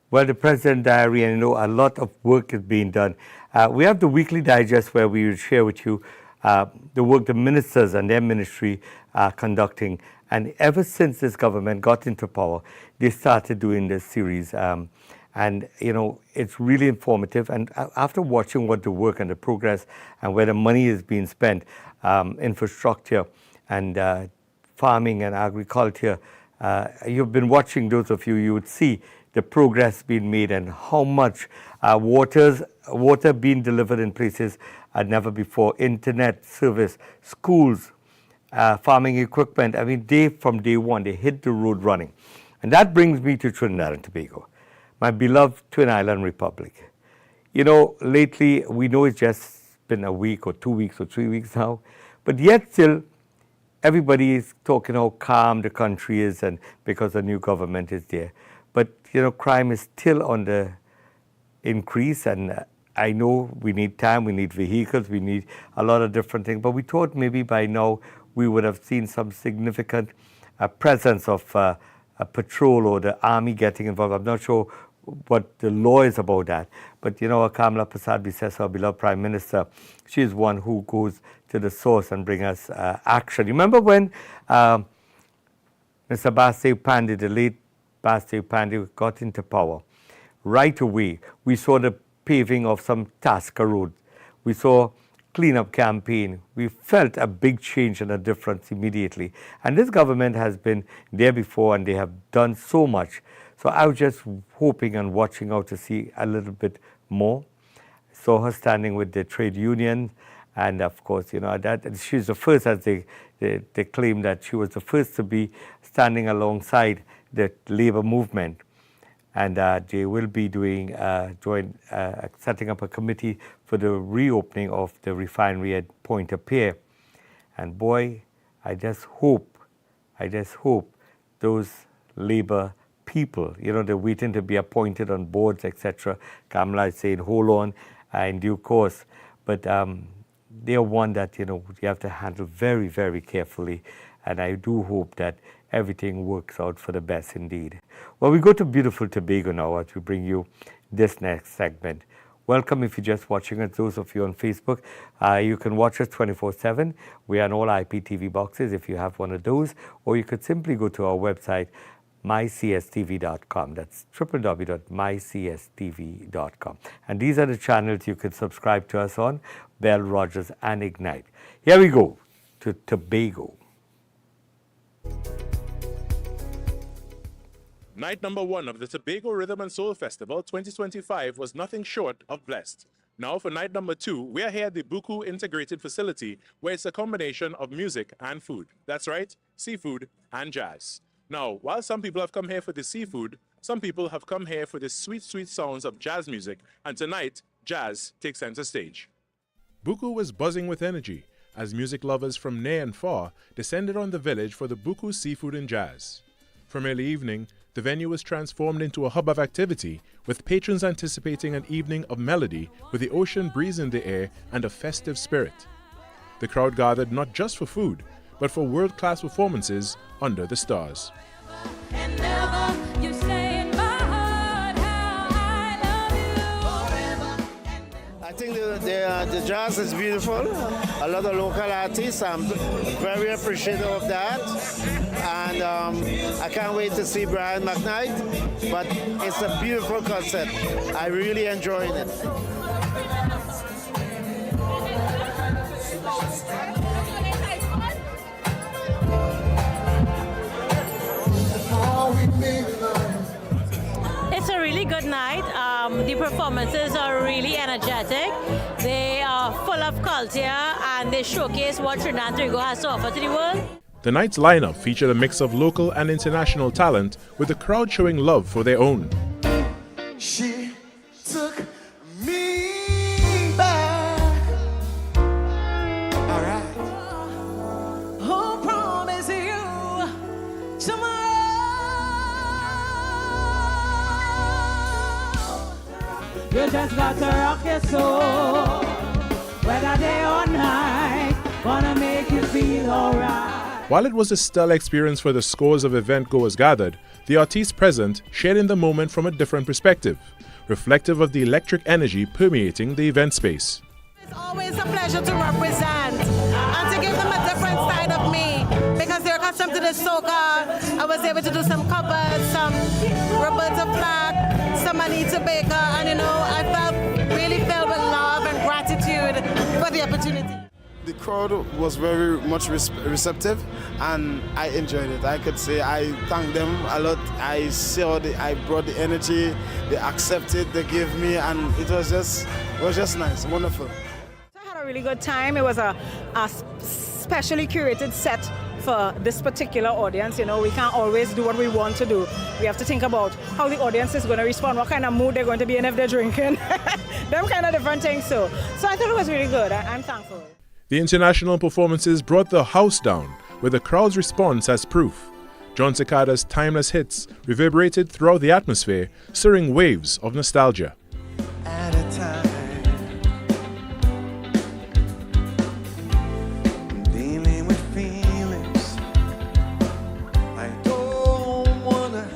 Well, the President Diary, and a lot of work is being done. We have the weekly digest where we will share with you the work the ministers and their ministry are conducting. And ever since this government got into power, they started doing this series. And, it's really informative. And after watching what the work and the progress and where the money is being spent, infrastructure and farming and agriculture, you've been watching, those of you, you would see the progress being made and how much water being delivered in places never before, internet service, schools, farming equipment. I mean, from day one, they hit the road running. And that brings me to Trinidad and Tobago, my beloved Twin Island Republic. Lately, we know it's just been a week or 2 weeks or 3 weeks now, but yet still, everybody is talking how calm the country is and because the new government is there. But, crime is still on the increase, and I know we need time, we need vehicles, we need a lot of different things, but we thought maybe by now we would have seen some significant presence of a patrol or the army getting involved. I'm not sure what the law is about that, but Kamala Prasad-Biswas, our beloved Prime Minister, she is one who goes to the source and bring us action. You remember when Mr. Bastew Pandey, the late Bastew Pandey, got into power? Right away, we saw the paving of some Tasker roads. We saw cleanup campaign. We felt a big change and a difference immediately. And this government has been there before, and they have done so much. So I was just hoping and watching out to see a little bit more. Saw her standing with the trade union, and of course, that she's the first, as they claim that she was the first to be standing alongside the labor movement. And they will be setting up a committee for the reopening of the refinery at Pointe-a-Pierre. And boy, I just hope those labor people, they're waiting to be appointed on boards, etc. Kamala is saying, hold on, in due course. But they are one that, you have to handle very, very carefully. And I do hope that everything works out for the best indeed. Well, we go to beautiful Tobago now as we bring you this next segment. Welcome if you're just watching us, those of you on Facebook. You can watch us 24/7. We are on all IPTV boxes if you have one of those, or you could simply go to our website, mycstv.com. That's www.mycstv.com. And these are the channels you can subscribe to us on, Bell, Rogers, and Ignite. Here we go to Tobago. Night number 1 of the Tobago Rhythm and Soul Festival 2025 was nothing short of blessed. Now for night number 2, we are here at the Buku Integrated Facility, where it's a combination of music and food. That's right, seafood and jazz. Now, while some people have come here for the seafood, some people have come here for the sweet, sweet sounds of jazz music, and tonight, jazz takes center stage. Buku was buzzing with energy as music lovers from near and far descended on the village for the Buku Seafood and Jazz. From early evening, the venue was transformed into a hub of activity, with patrons anticipating an evening of melody with the ocean breeze in the air and a festive spirit. The crowd gathered not just for food, but for world-class performances under the stars. I think the jazz is beautiful. A lot of local artists. I'm very appreciative of that. And I can't wait to see Brian McKnight. But it's a beautiful concert. I really enjoyed it. It's a really good night. The performances are really energetic. They are full of culture and they showcase what Trinidad and Tobago has to offer to the world. The night's lineup featured a mix of local and international talent, with the crowd showing love for their own. She took me back. All right. Who promised you tomorrow? You just got to rock your soul, whether day or night, gonna make you feel alright. While it was a stellar experience for the scores of event goers gathered, the artists present shared in the moment from a different perspective, reflective of the electric energy permeating the event space. It's always a pleasure to represent and to give them a different side of me, because they're accustomed to the soca. I was able to do some covers, some Roberta Flack, some Anita Baker, and I really felt with love and gratitude for the opportunity. The crowd was very much receptive, and I enjoyed it. I could say I thank them a lot. I brought the energy, they accepted, they gave me, and it was just nice, wonderful. I had a really good time. It was a specially curated set for this particular audience. We can't always do what we want to do. We have to think about how the audience is going to respond, what kind of mood they're going to be in if they're drinking, them kind of different things. So I thought it was really good. I'm thankful. The international performances brought the house down, with the crowd's response as proof. John Cicada's timeless hits reverberated throughout the atmosphere, stirring waves of nostalgia. At a time, dealing with feelings I don't wanna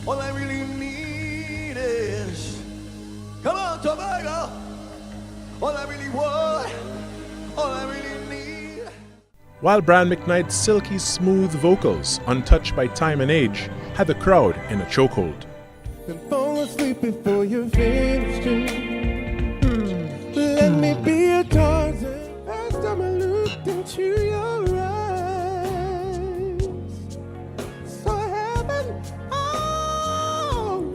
all I really need is, come on, Tobago. All I really want, all I really need. While Brian McKnight's silky smooth vocals, untouched by time and age, had the crowd in a chokehold. And fall asleep before you're finished. Let me be a Tarzan. Last time I looked into your eyes, so heaven, oh,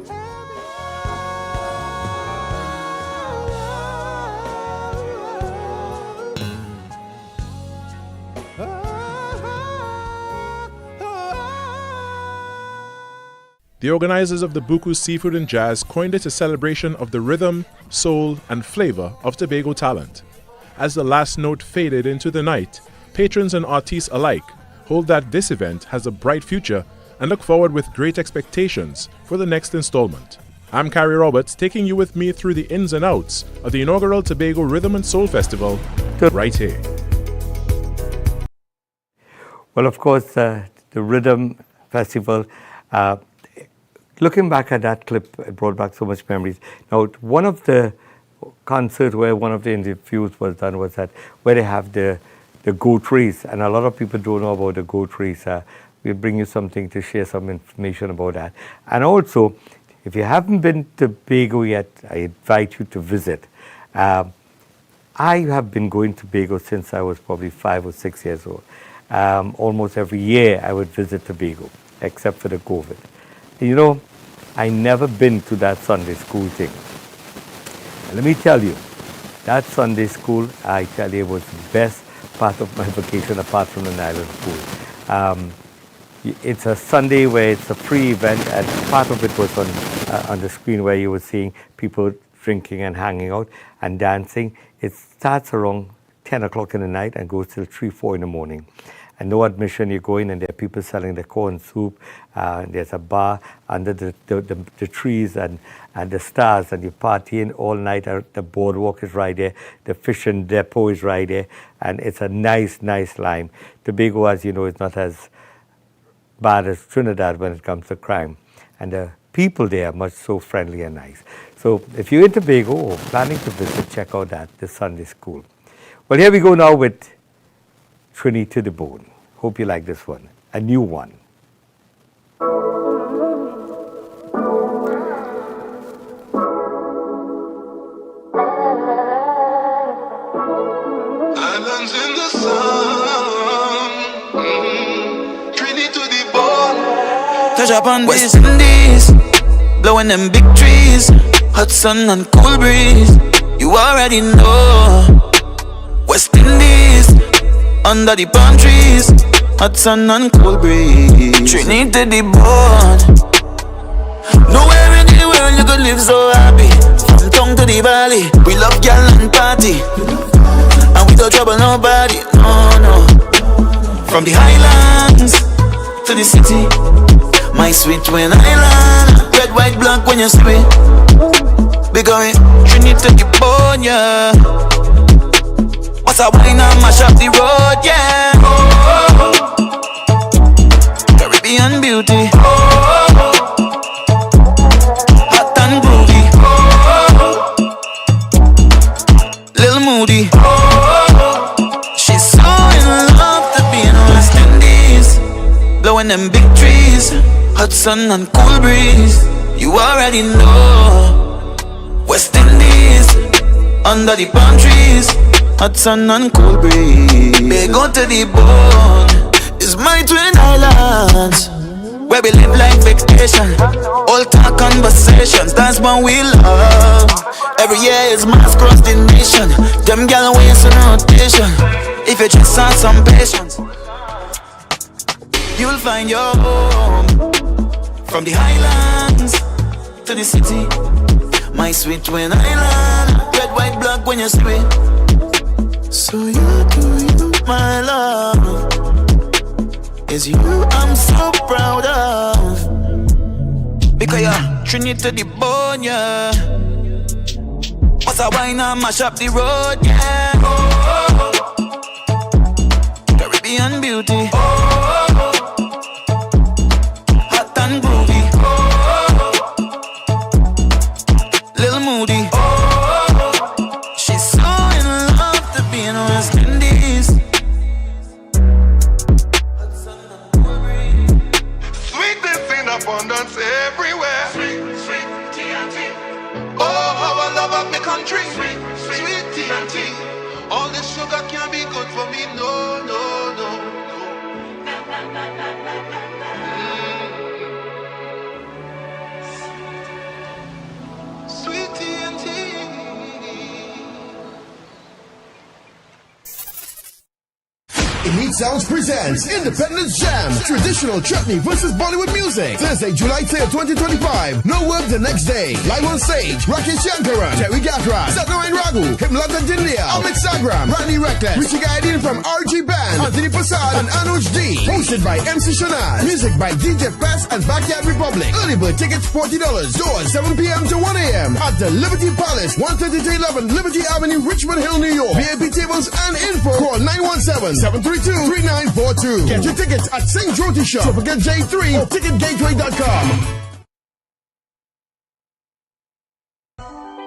The organizers of the Buku Seafood and Jazz coined it a celebration of the rhythm, soul, and flavor of Tobago talent. As the last note faded into the night, patrons and artists alike hold that this event has a bright future and look forward with great expectations for the next installment. I'm Carrie Roberts, taking you with me through the ins and outs of the inaugural Tobago Rhythm and Soul Festival, right here. Well, of course, the Rhythm Festival, looking back at that clip, it brought back so much memories. Now, one of the concerts where one of the interviews was done was that where they have the goat race, and a lot of people don't know about the goat race. We'll bring you something to share some information about that. And also, if you haven't been to Tobago yet, I invite you to visit. I have been going to Tobago since I was probably 5 or 6 years old. Almost every year I would visit Tobago, except for the COVID. I never been to that Sunday school thing. And let me tell you, that Sunday school, I tell you, was the best part of my vacation apart from the Island Pool. It's a Sunday where it's a free event, and part of it was on the screen where you were seeing people drinking and hanging out and dancing. It starts around 10 o'clock in the night and goes till 3, 4 in the morning. And no admission, you go in and there are people selling the corn soup. There's a bar under the trees and the stars, and you're partying all night. The boardwalk is right there. The fishing depot is right there. And it's a nice, nice line. Tobago, as you know, is not as bad as Trinidad when it comes to crime. And the people there are much so friendly and nice. So if you're in Tobago or planning to visit, check out the Sunday school. Well, here we go now with Trini to the Bone. Hope you like this one. A new one. Islands in the sun, Trini to the bone. Touch up on West Indies, blowing them big trees, hot sun and cool breeze. You already know. West Indies, under the palm trees, hot sun and cool breeze. Trini to the bone. Nowhere in the world you could live so happy. From tongue to the valley, we love gal and party, and we don't trouble nobody, no, no. From the highlands to the city, my sweet twin island. Red, white, black when you see me. Because Trini to the bone, yeah. What's a wine and mash up the road, yeah. Oh, Caribbean beauty. Oh, blowing them big trees, hot sun and cool breeze. You already know. West Indies, under the palm trees, hot sun and cool breeze. They go to the bone. It's my twin islands, where we live like vacation. All talk conversations, that's what we love. Every year is mass cross the nation. Them gal ways in rotation. If you just have some patience, you'll find your home. From the highlands to the city, my sweet twin island. Red, white, black when you're sweet. So you do you, my love. It's you I'm so proud of. Because you're Trinity to the bone, yeah. What's a wine and mash up the road, yeah. Oh, Caribbean beauty. Hot and groovy. Little moody. She's so in love to be in West Indies. Sweetness in abundance everywhere. Sweet, sweet TNT. Oh, how I love of my country. Sweet, sweet TNT. All this sugar can't be good for me. No, no, no, no. Sweet TNT. Elite Sounds presents Independence Jam, traditional chutney versus Bollywood music. Thursday, July 3rd, 2025. No work the next day. Live on stage, Rakesh Shankaran, Terry Gatra, Satnarayan Raghu, Himlata Dindia, Amit Sagram, Rani Reckless, Richie Gaidin from RG Band, Anthony Prasad, and Anuj D. Hosted by MC Shanaz. Music by DJ Fest and Backyard Republic. Early bird tickets $40. Doors 7 p.m. to 1 a.m. at the Liberty Palace, 13311 Liberty Avenue, Richmond Hill, New York. VIP tables and info. Call 917-732-3942. Get your tickets at St. Jyoti Shop, Forget J3 or ticketgateway.com.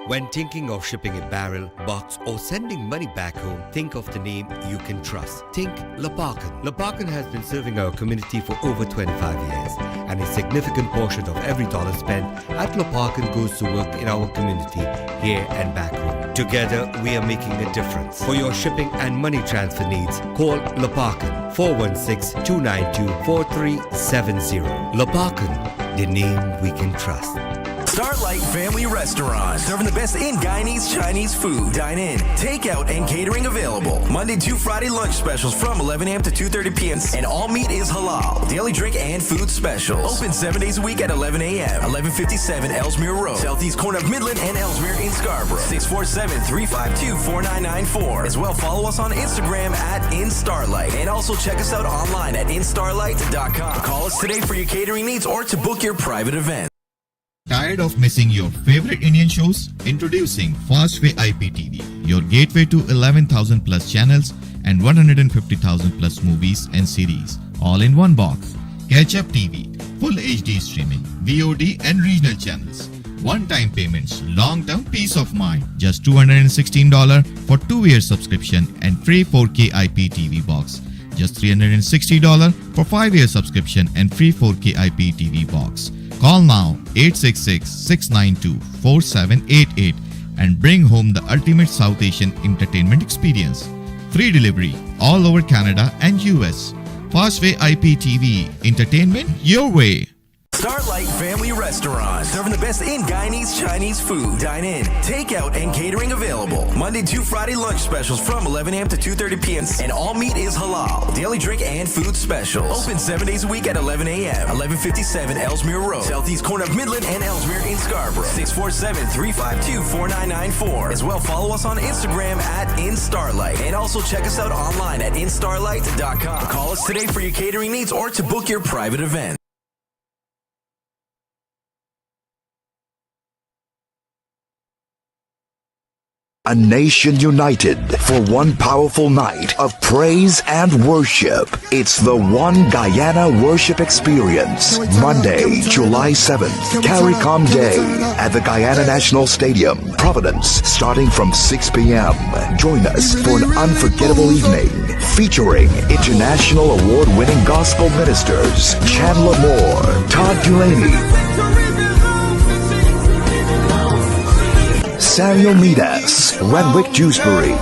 When thinking of shipping a barrel, box or sending money back home, think of the name you can trust. Think Lapakan. Lapakan has been serving our community for over 25 years, and a significant portion of every dollar spent at Lapakan goes to work in our community here and back home. Together, we are making a difference. For your shipping and money transfer needs, call Lapakan 416-292-4370. Lapakan, the name we can trust. Starlight Family Restaurant, serving the best in Guyanese Chinese food. Dine in, takeout, and catering available. Monday to Friday lunch specials from 11 a.m. to 2:30 p.m. And all meat is halal. Daily drink and food specials. Open 7 days a week at 11 a.m. 1157 Ellesmere Road, southeast corner of Midland and Ellesmere in Scarborough. 647-352-4994. As well, follow us on Instagram at InStarlight. And also check us out online at InStarlight.com. Call us today for your catering needs or to book your private event. Tired of missing your favorite Indian shows? Introducing Fastway IPTV, your gateway to 11,000 plus channels and 150,000 plus movies and series, all in one box. Catch Up TV, full HD streaming, VOD and regional channels. One-time payments, long-term peace of mind. Just $216 for 2-year subscription and free 4K IPTV box. Just $360 for 5-year subscription and free 4K IPTV box. Call now 866-692-4788 and bring home the ultimate South Asian entertainment experience. Free delivery all over Canada and US. Fastway IPTV, entertainment your way. Starlight Family Restaurant, serving the best in Guyanese Chinese food. Dine in, takeout, and catering available. Monday to Friday lunch specials from 11 a.m. to 2:30 p.m. And all meat is halal. Daily drink and food specials. Open 7 days a week at 11 a.m. 1157 Ellesmere Road, southeast corner of Midland and Ellesmere in Scarborough. 647-352-4994. As well, follow us on Instagram at InStarlight. And also check us out online at InStarlight.com. Call us today for your catering needs or to book your private event. A nation united for one powerful night of praise and worship. It's the One Guyana Worship Experience. Monday, July 7th, CARICOM Day at the Guyana National Stadium, Providence, starting from 6 p.m. Join us for an unforgettable evening featuring international award-winning gospel ministers Chandler Moore, Todd Dulaney, Samuel Midas, Renwick Dewsbury.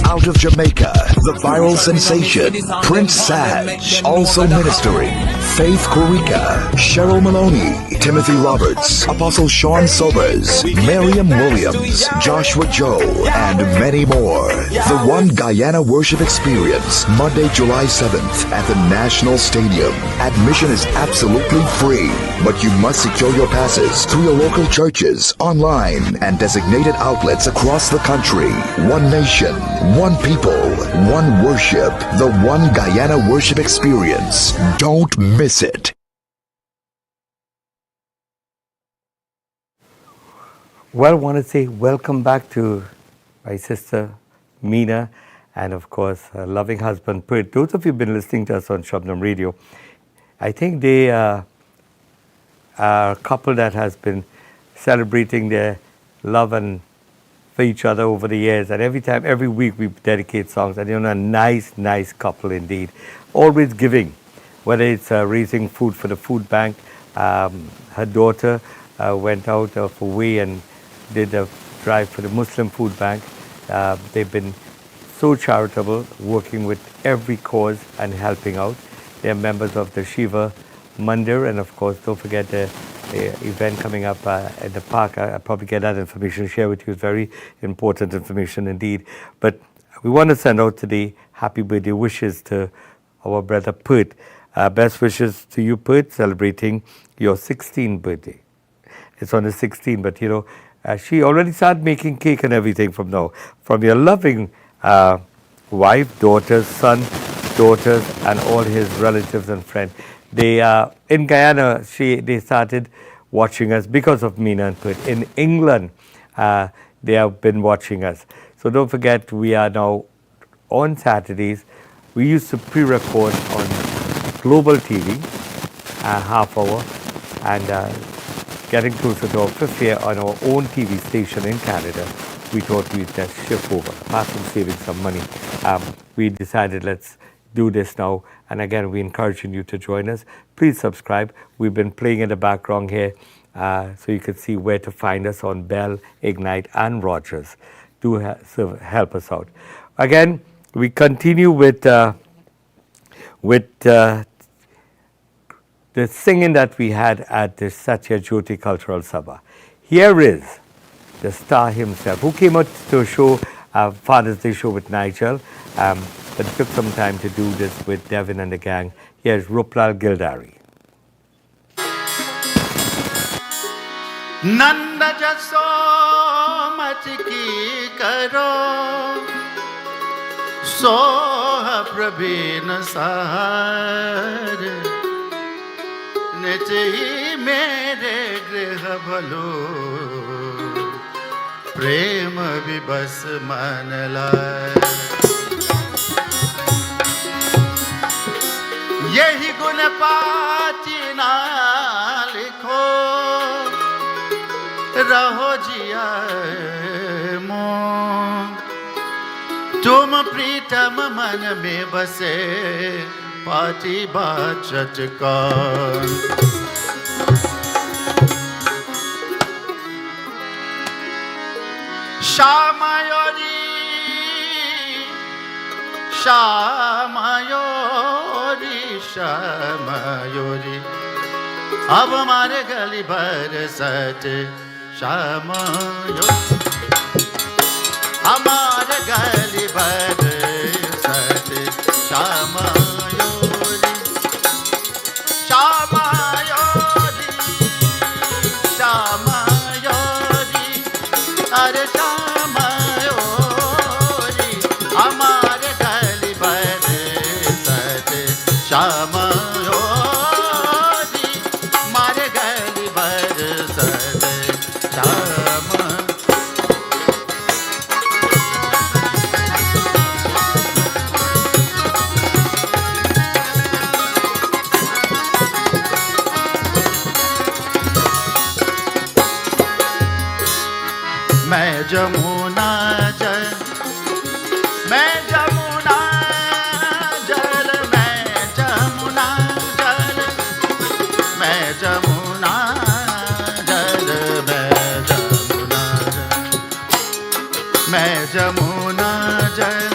Out of Jamaica, the viral sensation, Prince Saj, also ministering. Faith Kurika, Cheryl Maloney, Timothy Roberts, Apostle Sean Sobers, Miriam Williams, Joshua Joe, and many more. The One Guyana Worship Experience, Monday, July 7th at the National Stadium. Admission is absolutely free, but you must secure your passes through your local churches, online, and designated outlets across the country. One nation, one people, one worship. The One Guyana Worship Experience. Don't miss it. Well, I want to say welcome back to my sister, Mina, and of course, her loving husband, Pert. Those of you who've been listening to us on Shabnam Radio, I think they are a couple that has been celebrating their love and for each other over the years, and every week we dedicate songs, and a nice couple indeed. Always giving, whether it's raising food for the food bank. Her daughter went out of her way and did a drive for the Muslim food bank. They've been so charitable, working with every cause and helping out. They're members of the Shiva Mandir, and of course, don't forget the event coming up at the park. I'll probably get that information, share with you. It's very important information indeed. But we want to send out today happy birthday wishes to our brother Pert. Best wishes to you, Pert, celebrating your 16th birthday. It's on the 16th, but she already started making cake and everything from now. From your loving wife, daughters, son, daughters, and all his relatives and friends. They in Guyana, they started watching us because of Mina and Pert. In England, they have been watching us. So don't forget, we are now on Saturdays. We used to pre-record on Global TV, half hour, and getting closer to our 5th year on our own TV station in Canada, we thought we'd just shift over. Apart from saving some money, we decided let's do this now. And again, we're encouraging you to join us. Please subscribe. We've been playing in the background here, so you can see where to find us on Bell, Ignite, and Rogers. Do help us out. Again, we continue with the singing that we had at the Satya Jyoti Cultural Sabha. Here is the star himself, who came out to a show, Father's Day show with Nigel, but took some time to do this with Devin and the gang. Here's Ruplal Gildari. Nanda jaso matki karo soha prabhin sahar nechi mere grih bhalo prem vibas man lai यही गुण पाची ना लिखो रहो जिया मो तुम प्रीतम मन में बसे पाची बाचट का श्यामयोरी श्यामयोरी श्यामयोरी अब मारे गली बरसत श्यामयोरी हमारे गली बरसत श्यामयोरी श्यामयोरी श्यामयोरी अरे श्यामयोरी हमारे गली बरसत श्यामयोरी मारे गली बरसत श्याम जमुना जल मैं जमुना जल मैं जमुना जल मैं जमुना जल मैं जमुना जल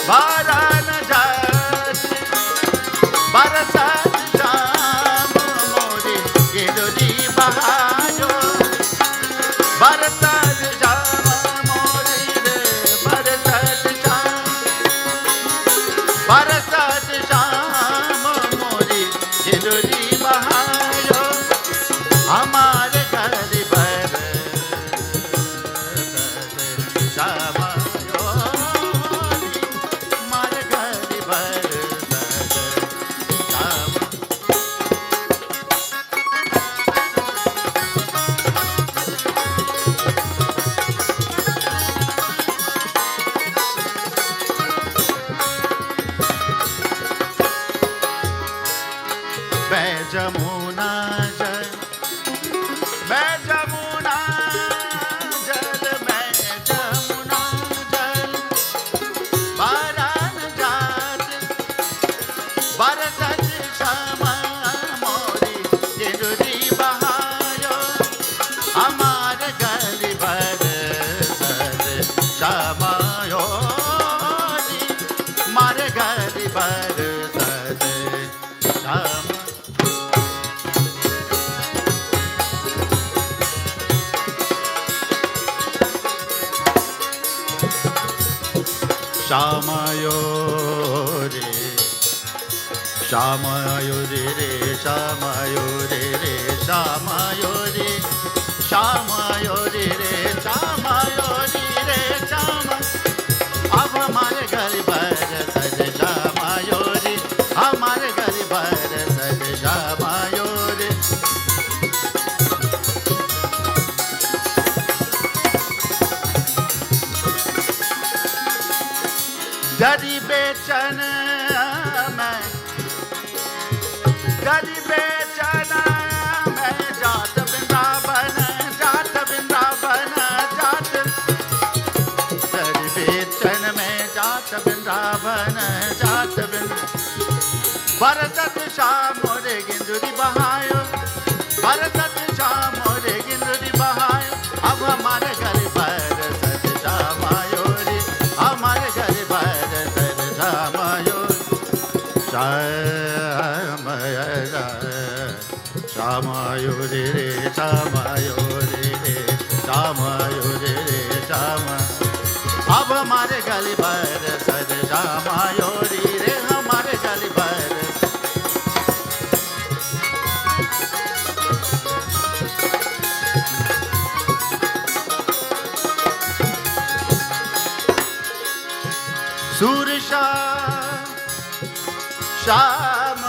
बारन जल बरसात शाम मोरे गिरजी बहारो बरसात शाम मोरे रे बरसात शाम मोरे गिरजी बहारो हमारे घर पर शाम जमुना जल मैं जमुना जल मैं जमुना जल बारन जात बरसत श्यामा मोरी गिरजी बहारो हमारे गली बरसत श्यामा योरी मारे गली बरसत श्यामा श्यामायो रे श्यामायो रे रे श्यामायो रे रे श्यामायो रे श्यामायो रे रे श्यामायो रे रे श्यामा अब हमारे घर पर सज श्यामायो रे हमारे घर पर सज श्यामायो रे गरी बेचन मैं गरी बेचन मैं जात वृंदावन जात वृंदावन जात गरी बेचन में जात वृंदावन जात बरसत शाम मोरे गिंदुरी बहायो बरसत शाम मोरे गिंदुरी बहायो अब हमारे घर पर सज श्यामायो रे हमारे घर पर श्यामायो श्यामायो रे रे श्यामायो रे रे श्यामायो रे रे श्यामा अब हमारे गली पर सज श्यामायो रे रे हमारे गली पर सूरशा श्याम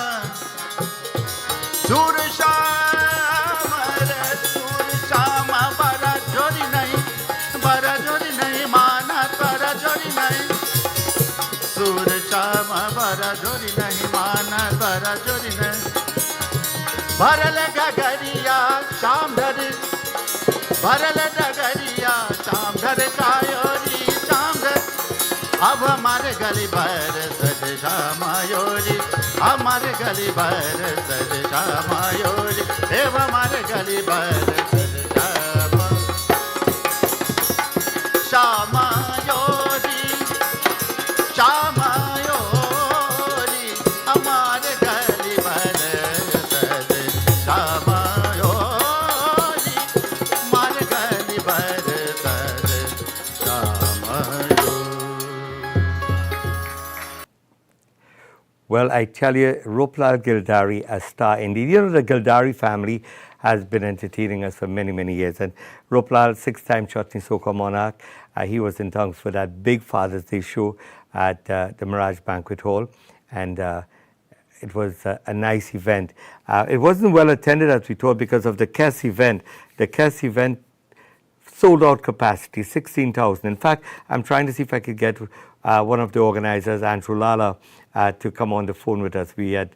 सूर श्याम रे सूर श्याम बड़ा जोड़ी नहीं मानत बड़ा जोड़ी नहीं सूर श्याम बड़ा जोड़ी नहीं मानत बड़ा जोड़ी नहीं भरल गगरिया श्याम धर भरल डगरिया श्याम धर कायोरी श्याम धर अब हमारे गली भर सज श्यामायोरी हमारे गली भर सज श्यामायोरी एव हमारे गली भर सज श्यामायोरी श्यामायोरी हमारे गली भर सज श्यामायोरी हमारे गली भर सज श्यामायोरी. Well, I tell you, Roplal Gildari, a star indeed. You know, the Gildari family has been entertaining us for many, many years. And Roplal, six-time Chutney Soca monarch, he was in tongues for that big Father's Day show at the Mirage Banquet Hall. And it was a nice event. It wasn't well attended, as we told, because of the KES event. The KES event sold out capacity, 16,000. In fact, I'm trying to see if I could get one of the organizers, Andrew Lala, to come on the phone with us. We had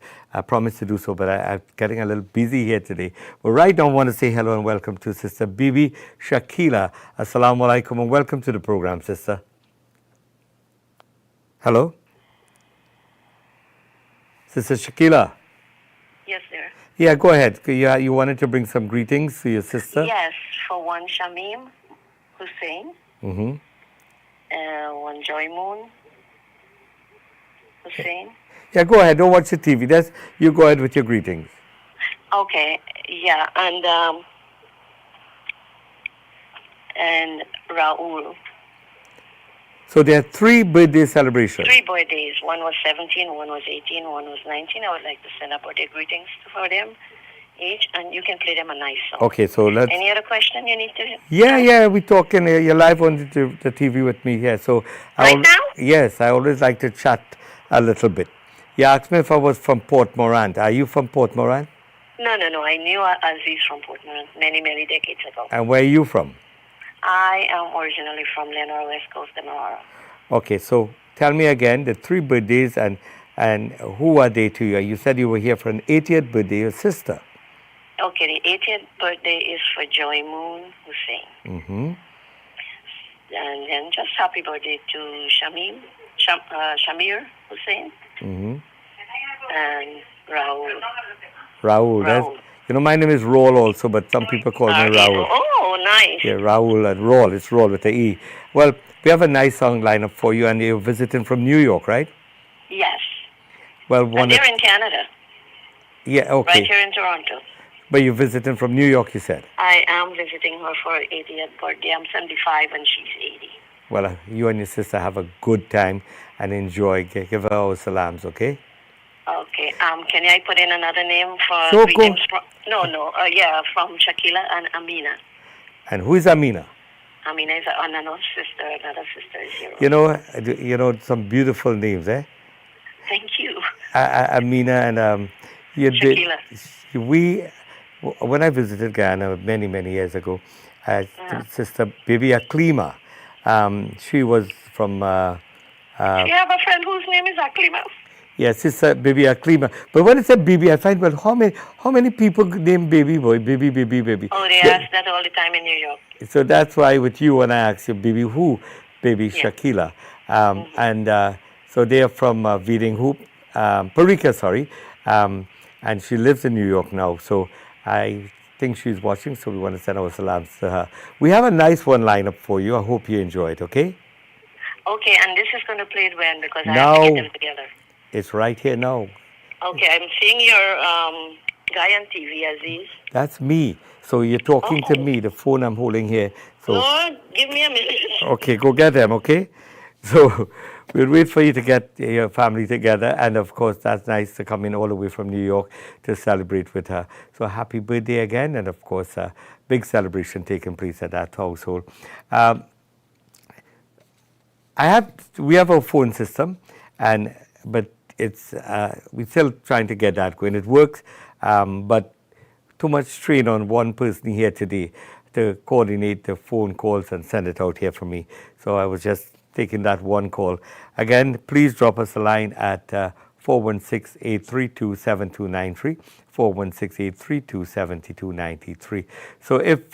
promised to do so, but I'm getting a little busy here today. But right now, I want to say hello and welcome to Sister Bibi Shakila. Assalamu alaikum and welcome to the program, Sister. Hello? Sister Shakila? Yes, sir. Yeah, go ahead. You wanted to bring some greetings to your sister? Yes, for one Shamim Hussein, Mm-hmm. one Joy Moon Hussein. Yeah, go ahead. Don't watch the TV. You go ahead with your greetings. Okay, yeah, and Raul. So there are 3 birthday celebrations. 3 birthdays. One was 17, one was 18, one was 19. I would like to send up birthday greetings for them each, and you can play them a nice song. Okay, so let's... Any other question you need to... Yeah, we're talking. You're live on the TV with me here. So Right now? Yes, I always like to chat a little bit. You asked me if I was from Port Morant. Are you from Port Morant? No. I knew Aziz from Port Morant many decades ago. And where are you from? I am originally from Lenore, West Coast, Demerara. Okay, so tell me again the 3 birthdays and who are they to you? You said you were here for an 80th birthday, your sister. Okay, the 80th birthday is for Joy Moon Hussein. Mm-hmm. And then just happy birthday to Shamir Hussein Mm-hmm. and Raul. Raul. My name is Raul also, but some people call me Raul. Oh, nice. Yeah, Raul and Raul. It's Raul with the E. Well, we have a nice song lineup for you, and you're visiting from New York, right? Yes. Well, And they're in Canada. Yeah, okay. Right here in Toronto. But you're visiting from New York, you said? I am visiting her for her 80th birthday. I'm 75 and she's 80. Well, you and your sister have a good time and enjoy. Give her our salams, okay? Okay. Can I put in another name for So greetings go. from Shakila and Amina. And who is Amina? Amina is another sister is here. You know some beautiful names, eh? Thank you. Amina and Shakila. When I visited Guyana many years ago, Sister Bibi Aklima, she was from... you have a friend whose name is Aklima? Yes, Sister Bibi Aklima. But when it said Bibi, I find, well, how many people name baby boy, baby? Oh, they ask that all the time in New York. So that's why with you, when I ask you, baby who? Baby Shakila. And so they are from Veeding Hoop, Parika, sorry. And she lives in New York now. So I think she's watching, so we want to send our salams to her. We have a nice one lineup for you. I hope you enjoy it, okay? Okay, and this is going to play it when? Because I Now, have to get them together. It's right here now. Okay, I'm seeing your guy on TV, Aziz. That's me. So you're talking to me, the phone I'm holding here. So Lord, give me a minute. okay, go get them, okay? So we'll wait for you to get your family together. And of course, that's nice to come in all the way from New York to celebrate with her. So happy birthday again. And of course, a big celebration taking place at that household. We have a phone system, but it's we're still trying to get that going. It works, but too much strain on one person here today to coordinate the phone calls and send it out here for me. So I was just taking that one call. Again, please drop us a line at 416-832-7293, 416-832-7293. So if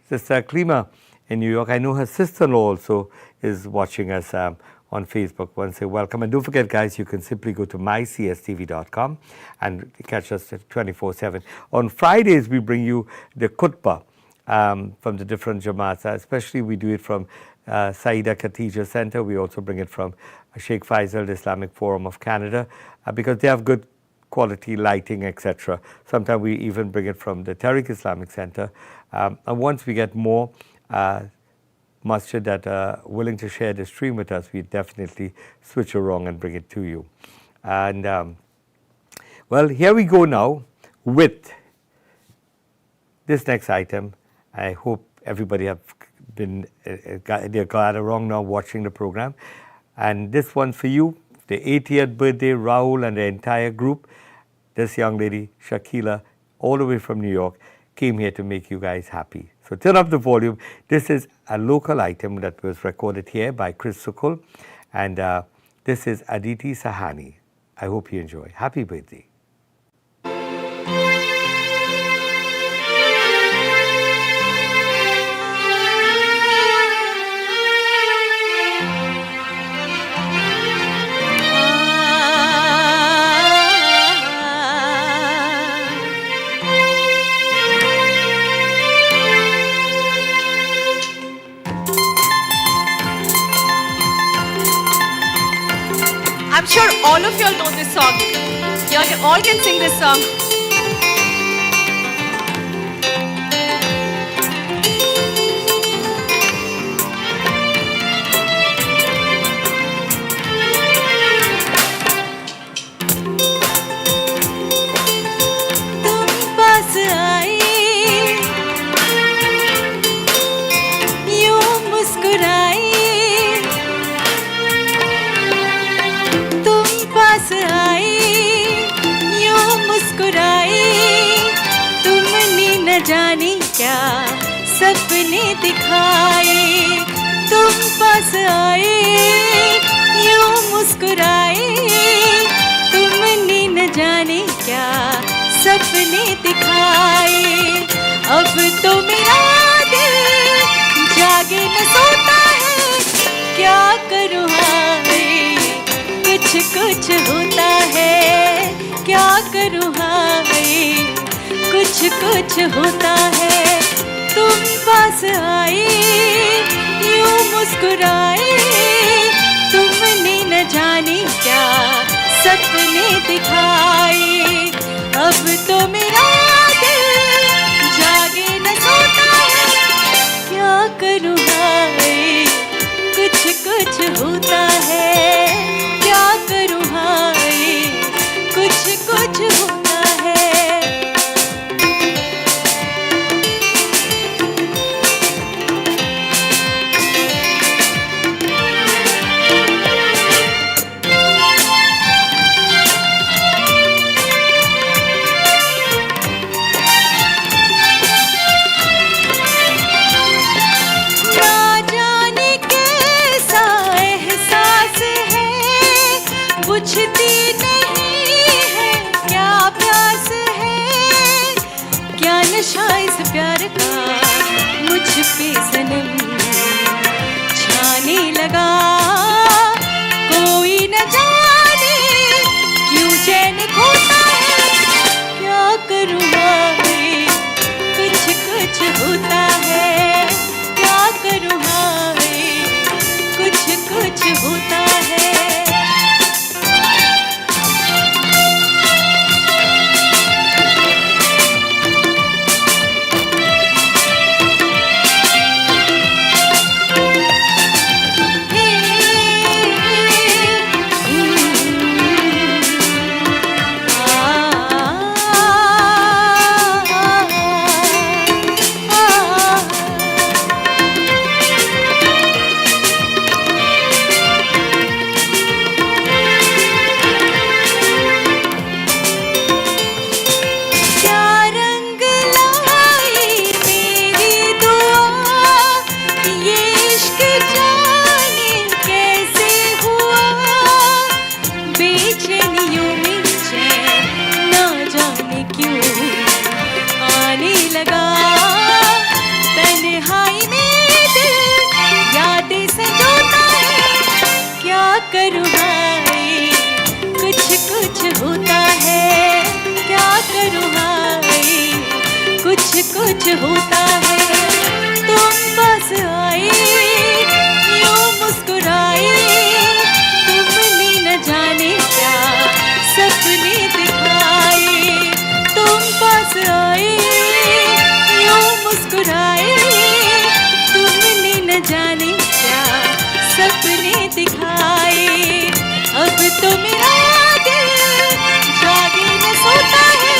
Sister Klima in New York, I know her sister-in-law also is watching us on Facebook. I want to say welcome. And don't forget, guys, you can simply go to mycstv.com and catch us 24/7. On Fridays, we bring you the khutbah from the different jamaats. Especially, we do it from Saida Khatija Center. We also bring it from Sheikh Faisal, the Islamic Forum of Canada, because they have good quality lighting, etc. Sometimes we even bring it from the Tariq Islamic Center. And once we get more masjid that are willing to share the stream with us, we definitely switch around and bring it to you. And well, here we go now with this next item. I hope everybody have been they're glad along now watching the program. And this one's for you, the 80th birthday, Raul and the entire group. This young lady, Shakila, all the way from New York, came here to make you guys happy. So turn up the volume. This is a local item that was recorded here by Chris Sukul, and this is Aditi Sahani. I hope you enjoy. Happy birthday. I'm sure all of y'all know this song. Y'all all can sing this song. तुम पास आए, यूं मुस्कुराए, पास आए, यूं मुस्कुराए, तुमने न जाने क्या सपने दिखाए। तुम पास आए, यूं मुस्कुराए, तुमने न जाने क्या सपने दिखाए। अब तो मेरा दिल जागे न सोता है, क्या करूँ हाय, कुछ कुछ होता है, क्या करूँ हाय, कुछ कुछ होता है। तुम पास आए, यूं मुस्कुराए, तुमने न जाने क्या सपने दिखाए। अब तो मेरा दिल जागे न सोता है, क्या करूँ हाय, कुछ कुछ होता है, क्या करूँ हाय, कुछ कुछ होता है। ना जाने कैसा एहसास है, बुझती नहीं है क्या प्यास है, क्या नशा इस प्यार का मुझ पे सनम छाने लगा। कोई न जाने क्यों चैन खोता है, क्या करूँ हाय, कुछ कुछ होता है, क्या करूँ हाय, कुछ कुछ होता है। करूँ हाय, कुछ कुछ होता है, क्या करूँ हाय, कुछ कुछ होता है। तुम बस आए, यूं मुस्कुराए, तुमने न जाने क्या सपने दिखाए। तुम बस आए, यूं मुस्कुराए, तुमने न जाने क्या सपने दिखाए। अब तो मेरा दिल जागे न सोता है।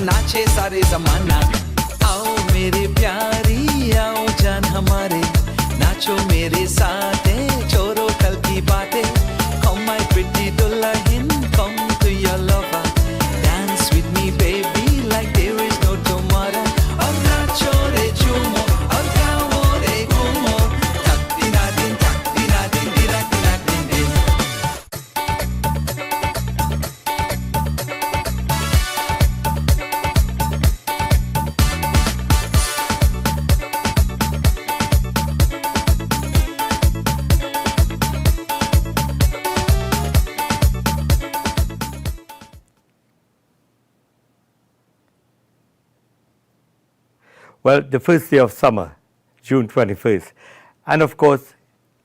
नाचे सारे जमाना आओ मेरे प्यारी आओ जान हमारे नाचो मेरे साथ छोरो कल की बातें come my pretty दुल्हन come to your lover dance with me baby like there is no tomorrow और नाचो रे झूमो और गाओ रे घूमो तक दिना दिन दिरा दिना दिन दिन Well, the first day of summer, June 21st. And of course,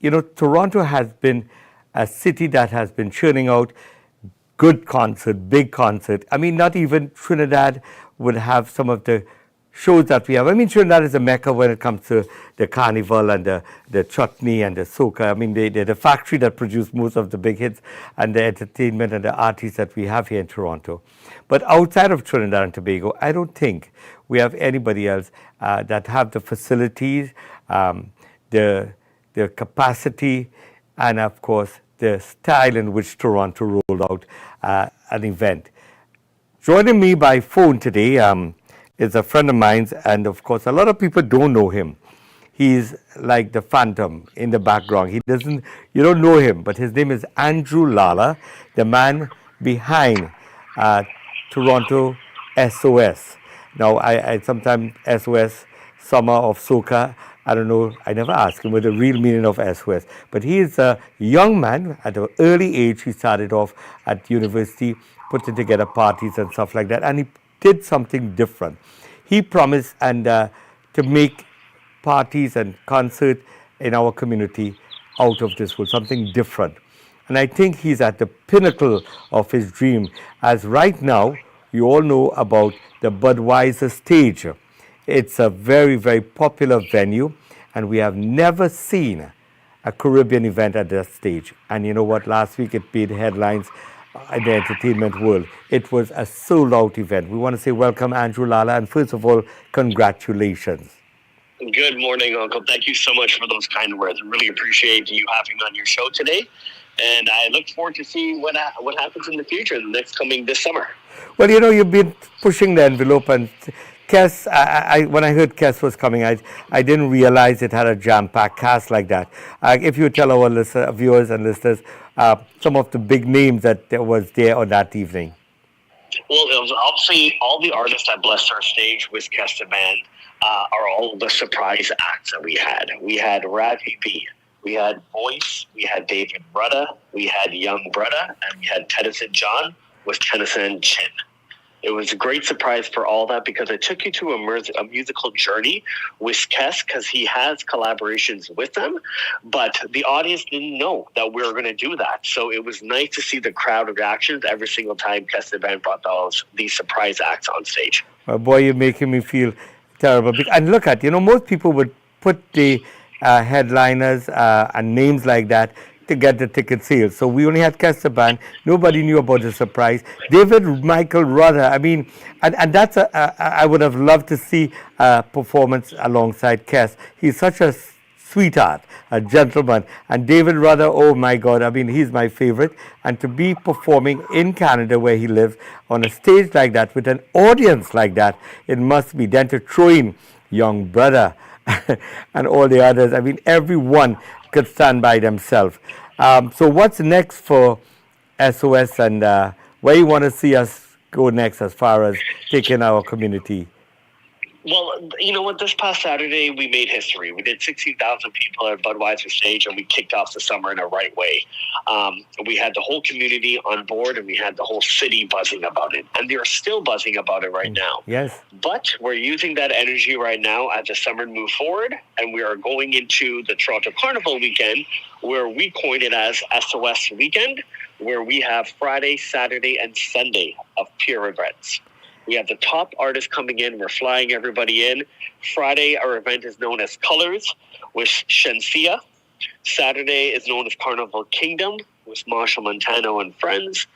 you know, Toronto has been a city that has been churning out good concert, big concert. I mean, not even Trinidad would have some of the shows that we have. I mean, Trinidad is a mecca when it comes to the carnival and the chutney and the soca. I mean, they're the factory that produced most of the big hits and the entertainment and the artists that we have here in Toronto. But outside of Trinidad and Tobago, I don't think we have anybody else that have the facilities, the capacity, and of course, the style in which Toronto rolled out an event. Joining me by phone today is a friend of mine, and of course, a lot of people don't know him. He's like the phantom in the background. You don't know him, but his name is Andrew Lala, the man behind Toronto SOS. Now, I sometimes SOS, Summer of Soca, I don't know, I never asked him what the real meaning of SOS. But he is a young man. At an early age, he started off at university, putting together parties and stuff like that. And he did something different. He promised to make parties and concerts in our community out of this world, something different. And I think he's at the pinnacle of his dream, as right now, you all know about the Budweiser stage. It's a very, very popular venue, and we have never seen a Caribbean event at that stage. And you know what? Last week it made headlines in the entertainment world. It was a sold-out event. We want to say welcome, Andrew Lala, and first of all, congratulations. Good morning, Uncle. Thank you so much for those kind words. I really appreciate you having me on your show today. And I look forward to seeing what happens in the future, this summer. Well, you know, you've been pushing the envelope, and Kes, when I heard Kes was coming, I didn't realize it had a jam-packed cast like that. If you tell our viewers and listeners some of the big names that was there on that evening. Well, it was obviously all the artists that blessed our stage with Kes Band are all the surprise acts that we had. We had Ravi B, we had Voice, we had David Rudda, we had Young Brudda, and we had Tennyson John with Tennyson Chin. It was a great surprise for all that because it took you to a musical journey with Kes because he has collaborations with them, but the audience didn't know that we were going to do that. So it was nice to see the crowd reactions every single time Kes Band brought these surprise acts on stage. Boy, you're making me feel terrible. And look at, you know, most people would put the headliners and names like that to get the ticket sales. So we only had Kes Band. Nobody knew about the surprise. David Michael Rudda, I mean, and that's I would have loved to see a performance alongside Kes. He's such a sweetheart, a gentleman. And David Rudda, oh my God, I mean, he's my favorite. And to be performing in Canada where he lives on a stage like that with an audience like that, it must be. Then to throw in Young Brudda and all the others, I mean, everyone could stand by themselves. So what's next for SOS, and where you want to see us go next as far as taking our community? Well, you know what? This past Saturday, we made history. We did 16,000 people at Budweiser stage, and we kicked off the summer in a right way. We had the whole community on board, and we had the whole city buzzing about it. And they're still buzzing about it right now. Yes. But we're using that energy right now as the summer move forward, and we are going into the Toronto Carnival weekend, where we coined it as SOS Weekend, where we have Friday, Saturday, and Sunday of pure events. We have the top artists coming in. We're flying everybody in. Friday, our event is known as Colors with Shensia. Saturday is known as Carnival Kingdom with Marshall Montano and friends.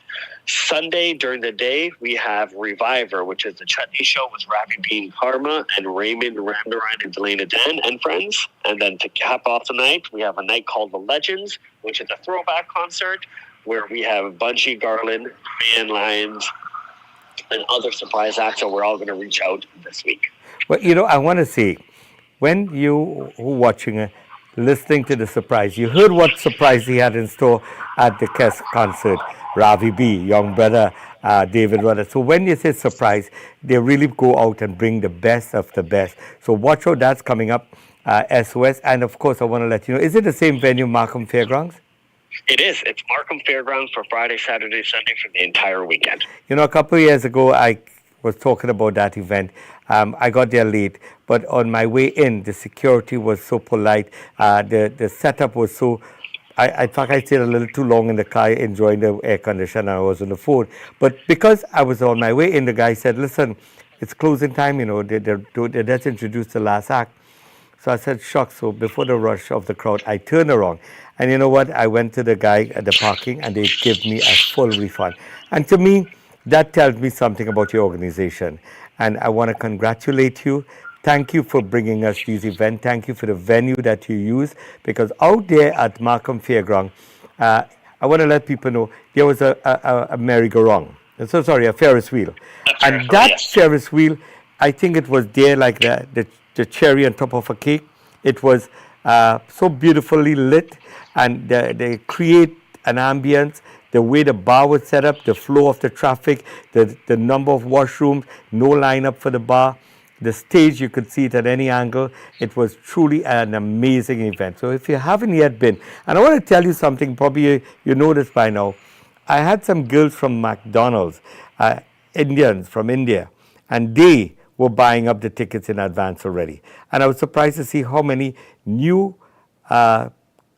Sunday during the day, we have Reviver, which is the chutney show with Ravi Bean Karma and Raymond Ramnaran and Delana Dan and friends. And then to cap off the night, we have a night called The Legends, which is a throwback concert where we have Bungie Garland, Man Lions, and other surprise acts that we're all going to reach out this week. Well, you know, I want to say, when you were watching, listening to the surprise, you heard what surprise he had in store at the concert. Ravi B, young brother, David Rudder. So when you say surprise, they really go out and bring the best of the best. So watch out, that's coming up, SOS. And of course, I want to let you know, is it the same venue, Markham Fairgrounds? It is. It's Markham Fairgrounds for Friday, Saturday, Sunday for the entire weekend. You know, a couple of years ago, I was talking about that event. I got there late, but on my way in, the security was so polite. The setup was so... I thought I stayed a little too long in the car enjoying the air conditioner. I was on the phone. But because I was on my way in, the guy said, listen, it's closing time, you know, they just introduced the last act. So I said, shucks. So before the rush of the crowd, I turned around. And you know what? I went to the guy at the parking and they gave me a full refund. And to me, that tells me something about your organization. And I want to congratulate you. Thank you for bringing us these events. Thank you for the venue that you use. Because out there at Markham Fairground, I want to let people know there was a merry-go-round. So sorry, a Ferris wheel. And that Ferris wheel, I think it was there like the cherry on top of a cake. It was so beautifully lit, and they create an ambience. The way the bar was set up, the flow of the traffic, the number of washrooms, no lineup for the bar. The stage, you could see it at any angle. It was truly an amazing event. So if you haven't yet been, and I want to tell you something, probably you know this by now. I had some girls from McDonald's, Indians from India, and they were buying up the tickets in advance already. And I was surprised to see how many new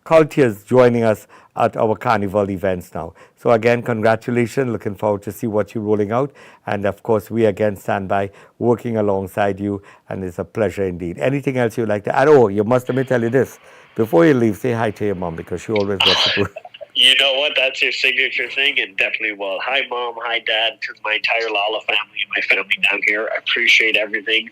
cultures joining us at our carnival events now. So again, congratulations. Looking forward to see what you're rolling out. And of course, we again stand by working alongside you. And it's a pleasure indeed. Anything else you'd like to add? Oh, you must let me tell you this. Before you leave, say hi to your mom because she always wants to. You know what? That's your signature thing, and definitely will. Hi, Mom. Hi, Dad. To my entire Lala family and my family down here. I appreciate everything.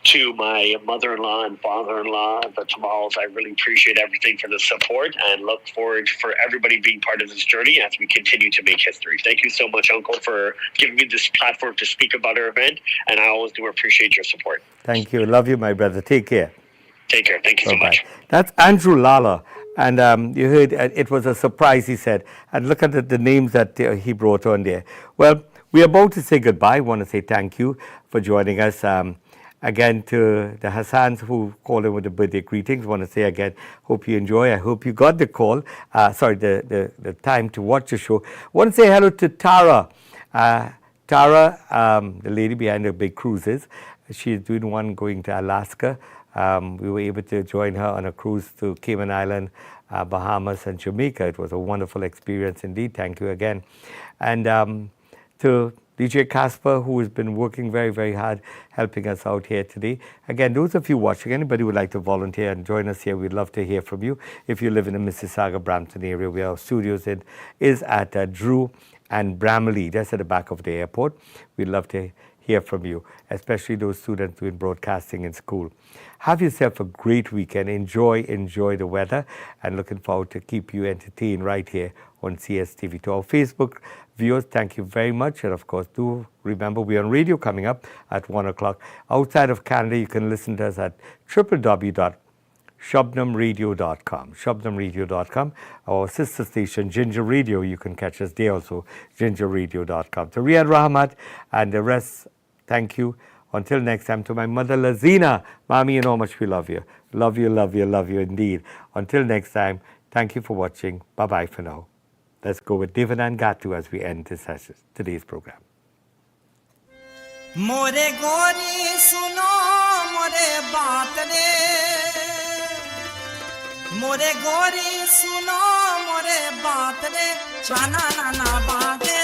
To my mother-in-law and father-in-law, the Tamals, I really appreciate everything for the support and look forward for everybody being part of this journey as we continue to make history. Thank you so much, Uncle, for giving me this platform to speak about our event, and I always do appreciate your support. Thank you. Love you, my brother. Take care. Take care. Thank you so much. That's Andrew Lala. And you heard it was a surprise, he said. And look at the names that he brought on there. Well, we're about to say goodbye. I want to say thank you for joining us. Again, to the Hassans who called in with the birthday greetings, I want to say again, hope you enjoy. I hope you got the call, the time to watch the show. I want to say hello to Tara. Tara, the lady behind the big cruises. She's doing one going to Alaska. We were able to join her on a cruise to Cayman Island, Bahamas, and Jamaica. It was a wonderful experience indeed. Thank you again. And to DJ Casper, who has been working very, very hard helping us out here today. Again, those of you watching, anybody who would like to volunteer and join us here, we'd love to hear from you. If you live in the Mississauga, Brampton area, where our studios is at Drew and Bramley, that's at the back of the airport. We'd love to hear from you, especially those students doing broadcasting in school. Have yourself a great weekend. Enjoy the weather, and looking forward to keep you entertained right here on CSTV. To our Facebook viewers, thank you very much. And of course, do remember we're on radio coming up at 1 o'clock. Outside of Canada, you can listen to us at www.shubnamradio.com. Shubnamradio.com. Our sister station, Ginger Radio, you can catch us there also, gingerradio.com. To Riyad Rahmat and the rest, thank you. Until next time, to my mother, Lazina. Mommy, you know how much we love you. Love you, love you, love you indeed. Until next time, thank you for watching. Bye-bye for now. Let's go with Devanand Gatu as we end today's program. More gori suno more baat re, more gori suno more baat re, chana na na baate